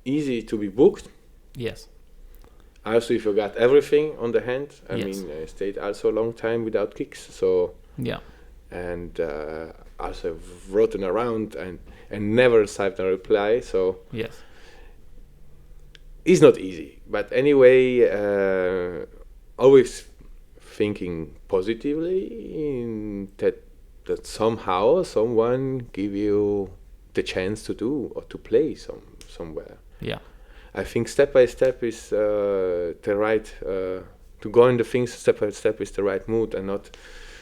easy to be booked. Yes. Also, if you got everything on the hand, I mean, I stayed also a long time without gigs, so and also wrote around and never received a reply. So it's not easy. But anyway, always thinking positively in that somehow someone give you the chance to do or to play somewhere. Yeah. I think step by step is the right to go in the things step by step is the right mood, and not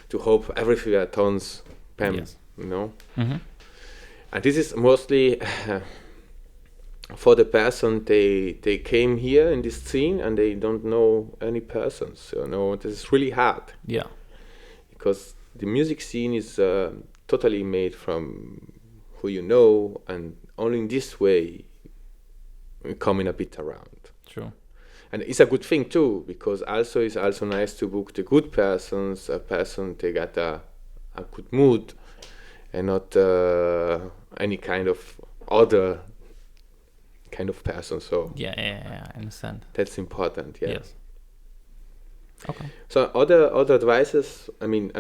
to hope everything turns pam, you know. And this is mostly for the person they came here in this scene and they don't know any persons. So no, this is really hard. Yeah. Because the music scene is totally made from who you know, and only in this way coming a bit around. True. And it's a good thing too, because also it's also nice to book the good persons, a person they got a good mood, and not any kind of other kind of person. So I understand. That's important. Yeah. Yes. Okay. So other advices. I mean,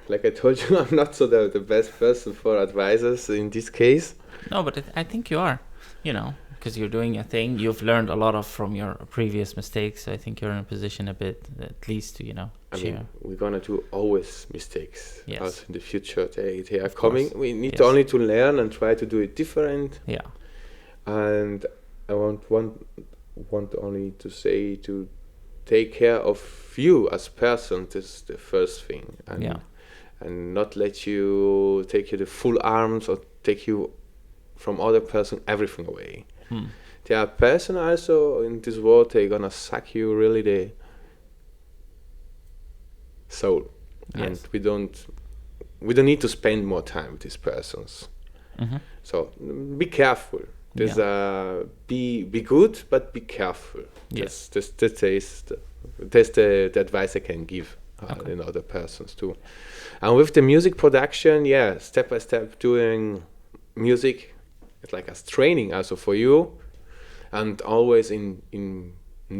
like I told you, I'm not so the best person for advices in this case. No, but I think you are. You know, because you're doing a thing. You've learned a lot from your previous mistakes. So I think you're in a position a bit, at least, to, share. I mean, we're gonna do always mistakes. Yes. Also in the future, they are coming. Course. We need only to learn and try to do it different. Yeah. And I want only to say to take care of you as person. This is the first thing. And not let you take you the full arms or take you from other person everything away. There are person also in this world, they're gonna suck you really the soul. Yes. And we don't need to spend more time with these persons. So be careful. There's be good, but be careful. Yes. That's the advice I can give in other persons too. And with the music production, step by step doing music, it's like a training also for you, and always in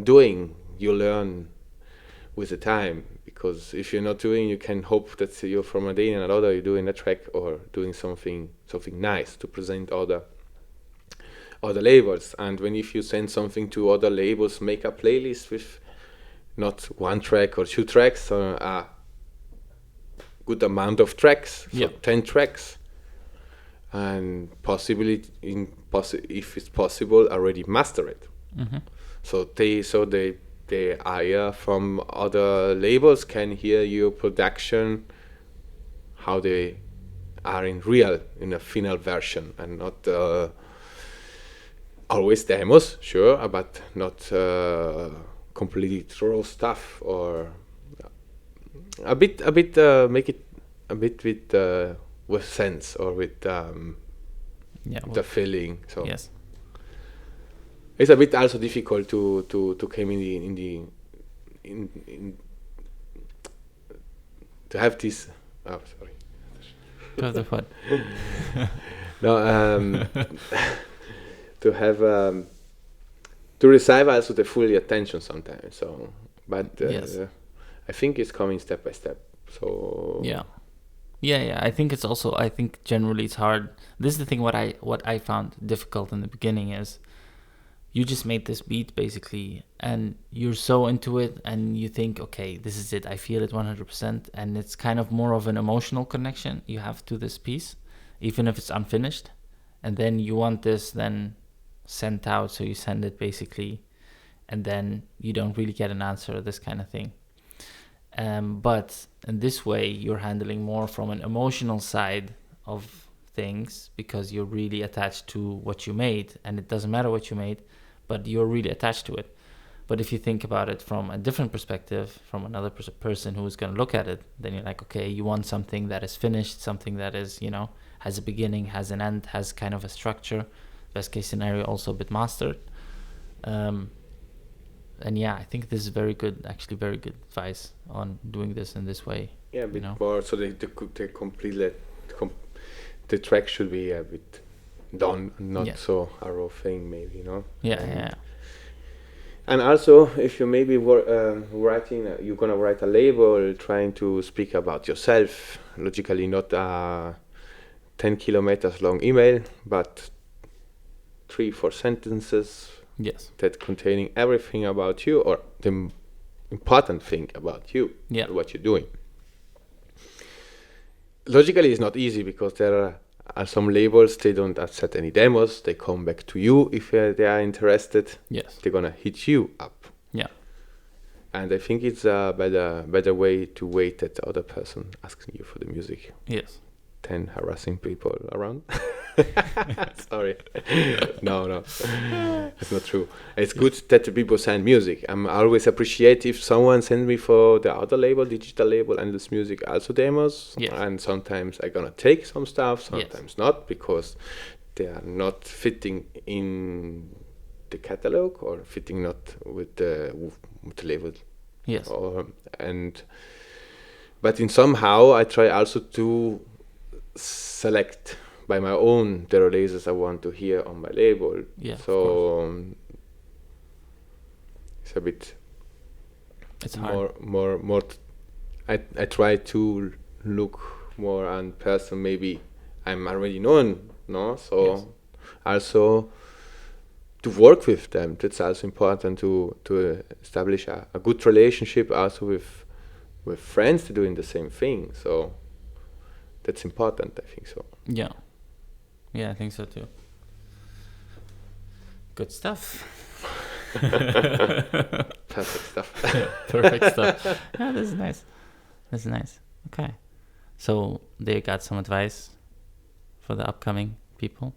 doing you learn with the time, because if you're not doing, you can hope that you're from a day and another you're doing a track or doing something nice to present other other labels. And when if you send something to other labels, make a playlist with not one track or two tracks, a good amount of tracks, so 10 tracks, and possibly if it's possible, already master it. So the ear from other labels can hear your production, how they are in a final version, and not always demos, sure, but not completely throw stuff, or a bit make it a bit with sense, or with the feeling. So yes, it's a bit also difficult to come to have this. Oh, sorry. No, to have to receive also the full attention sometimes. So, but I think it's coming step by step. So yeah. I think it's also. I think generally it's hard. This is the thing. What I found difficult in the beginning is, you just made this beat basically, and you're so into it, and you think, okay, this is it. I feel it 100%, and it's kind of more of an emotional connection you have to this piece, even if it's unfinished, and then you want this then sent out, so you send it basically, and then you don't really get an answer, this kind of thing. But in this way, you're handling more from an emotional side of things, because you're really attached to what you made, and it doesn't matter what you made, but you're really attached to it. But if you think about it from a different perspective, from another person who is going to look at it, then you're like, okay, you want something that is finished, something that is, has a beginning, has an end, has kind of a structure, best case scenario also a bit mastered. And yeah, I think this is very good advice on doing this in this way. Yeah, a bit more, so the track should be a bit done, not so a raw thing, maybe, Yeah. And also, if you maybe writing, you're gonna write a label trying to speak about yourself, logically not a 10 kilometers long email, but 3-4 sentences. Yes. That containing everything about you, or the important thing about you, what you're doing. Logically, it's not easy, because there are some labels, they don't accept any demos. They come back to you if they are interested. Yes. They're gonna hit you up. Yeah. And I think it's a better way to wait that the other person asking you for the music. Yes. 10 harassing people around. Sorry. No. It's not true. It's good that the people send music. I'm always appreciate if someone send me for the other label, digital label, and this music also demos. Yes. And sometimes I'm gonna take some stuff, sometimes not, because they are not fitting in the catalog, or fitting not with the label. Yes. But in somehow I try also to select by my own the releases I want to hear on my label. Yeah. So it's a bit. It's hard. More. I try to look more on person. Maybe I'm already known, no. So also to work with them. That's also important to establish a good relationship also with friends doing the same thing. So that's important, I think so. Yeah, I think so too. Good stuff. Perfect stuff. Perfect stuff. Yeah, this is nice. Okay, so they got some advice for the upcoming people.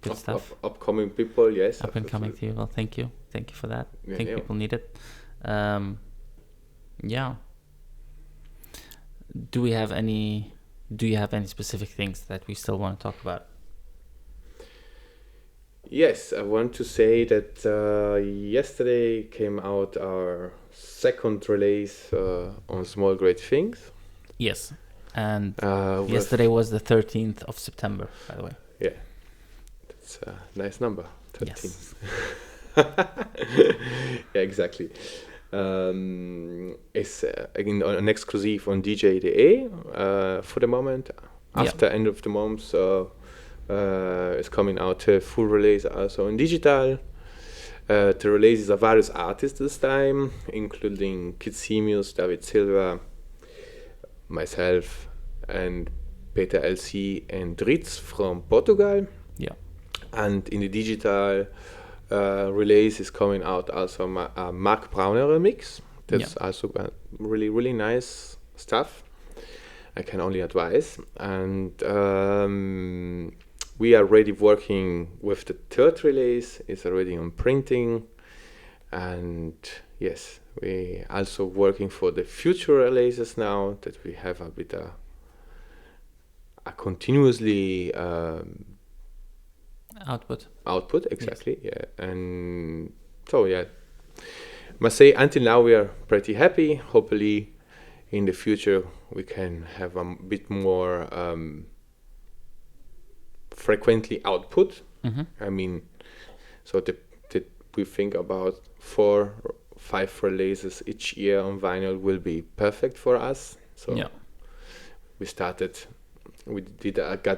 Good stuff. Upcoming people, yes. Up and coming people. Thank you for that. I think people need it. Yeah. Do you have any specific things that we still want to talk about? Yes, I want to say that yesterday came out our second release on Small Great Things. Yes, and yesterday was the 13th of September, by the way. Yeah, that's a nice number, 13. Yes. Yeah, exactly. It's an exclusive on DJ.de for the moment. After end of the month, is coming out a full release also in digital. The releases of various artists this time, including Kitsimius, David Silva, myself, and Peter LC and Dritz from Portugal. Yeah. And in the digital release is coming out also a Mark Brauner remix. That's also really, really nice stuff. I can only advise. And we are already working with the third release. It's already on printing. And yes, we also working for the future releases now, that we have a bit a continuously output, exactly. Yeah. And so must say until now we are pretty happy. Hopefully in the future we can have a bit more frequently output. I mean, so that we think about 4 or 5 releases each year on vinyl will be perfect for us. So we got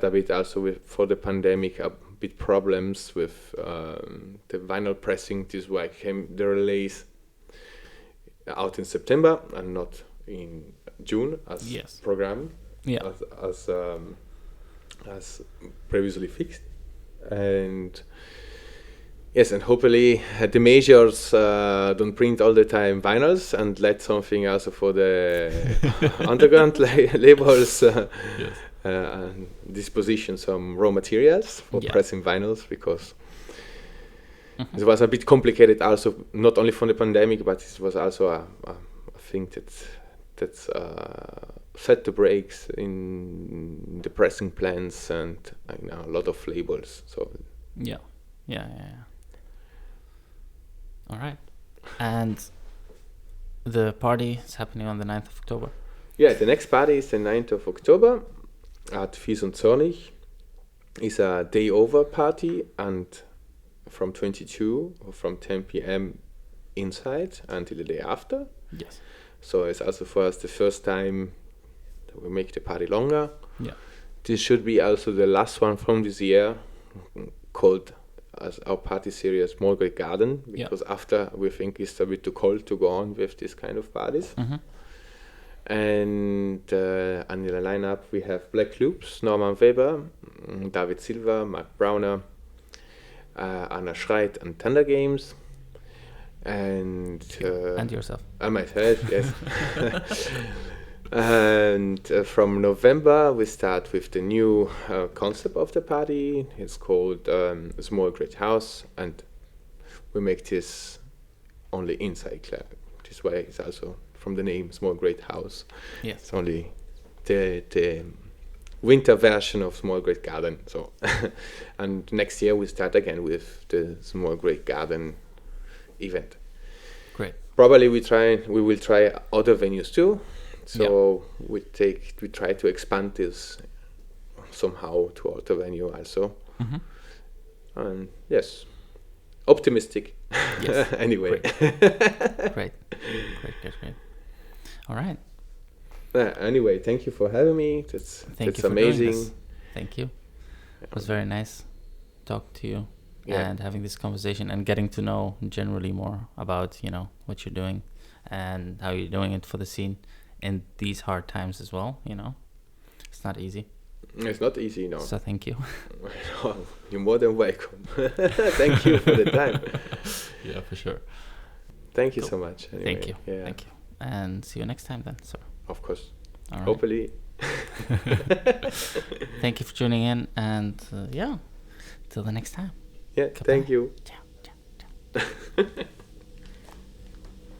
a bit also for the pandemic a bit problems with the vinyl pressing. This is why came the release out in September and not in June as programmed, as previously fixed. And yes, and hopefully the majors don't print all the time vinyls and let something also for the underground labels disposition some raw materials for pressing vinyls, because it was a bit complicated also, not only from the pandemic, but it was also a thing that's set the brakes in the pressing plans and a lot of labels. So yeah. All right. And the party is happening on the 9th of October. Yeah, the next party is the 9th of October at Fies und Zornig. It's a day over party, and from 22 or from 10 p.m. inside until the day after. Yes. So it's also for us the first time that we make the party longer. Yeah. This should be also the last one from this year, called as our party series Small Great Garden, because after we think it's a bit too cold to go on with this kind of parties. And in the lineup we have Black Loops, Norman Weber, David Silva, Mark Brauner, Anna Schreit and Thunder Games, and yourself. Myself, yes. And from November we start with the new concept of the party. It's called Small Great House, and we make this only inside club. This way it's also from the name Small Great House. Yes. It's only the winter version of Small Great Garden. So and next year we start again with the Small Great Garden event. Great. Probably we will try other venues too. So we try to expand this somehow to other venue also. And yes, optimistic. Yes. Anyway. Great. All right. Anyway, thank you for having me. That's amazing. Thank you. It was very nice talking to you and having this conversation and getting to know generally more about what you're doing and how you're doing it for the scene in these hard times as well. It's not easy. It's not easy, no. So thank you. You're more than welcome. Thank you for the time. Yeah, for sure. Thank you so much. Anyway. Thank you. Yeah. Thank you. And see you next time then, sir. Of course. All right. Hopefully. Thank you for tuning in, and till the next time. Yeah, Goodbye. thank you. Ciao.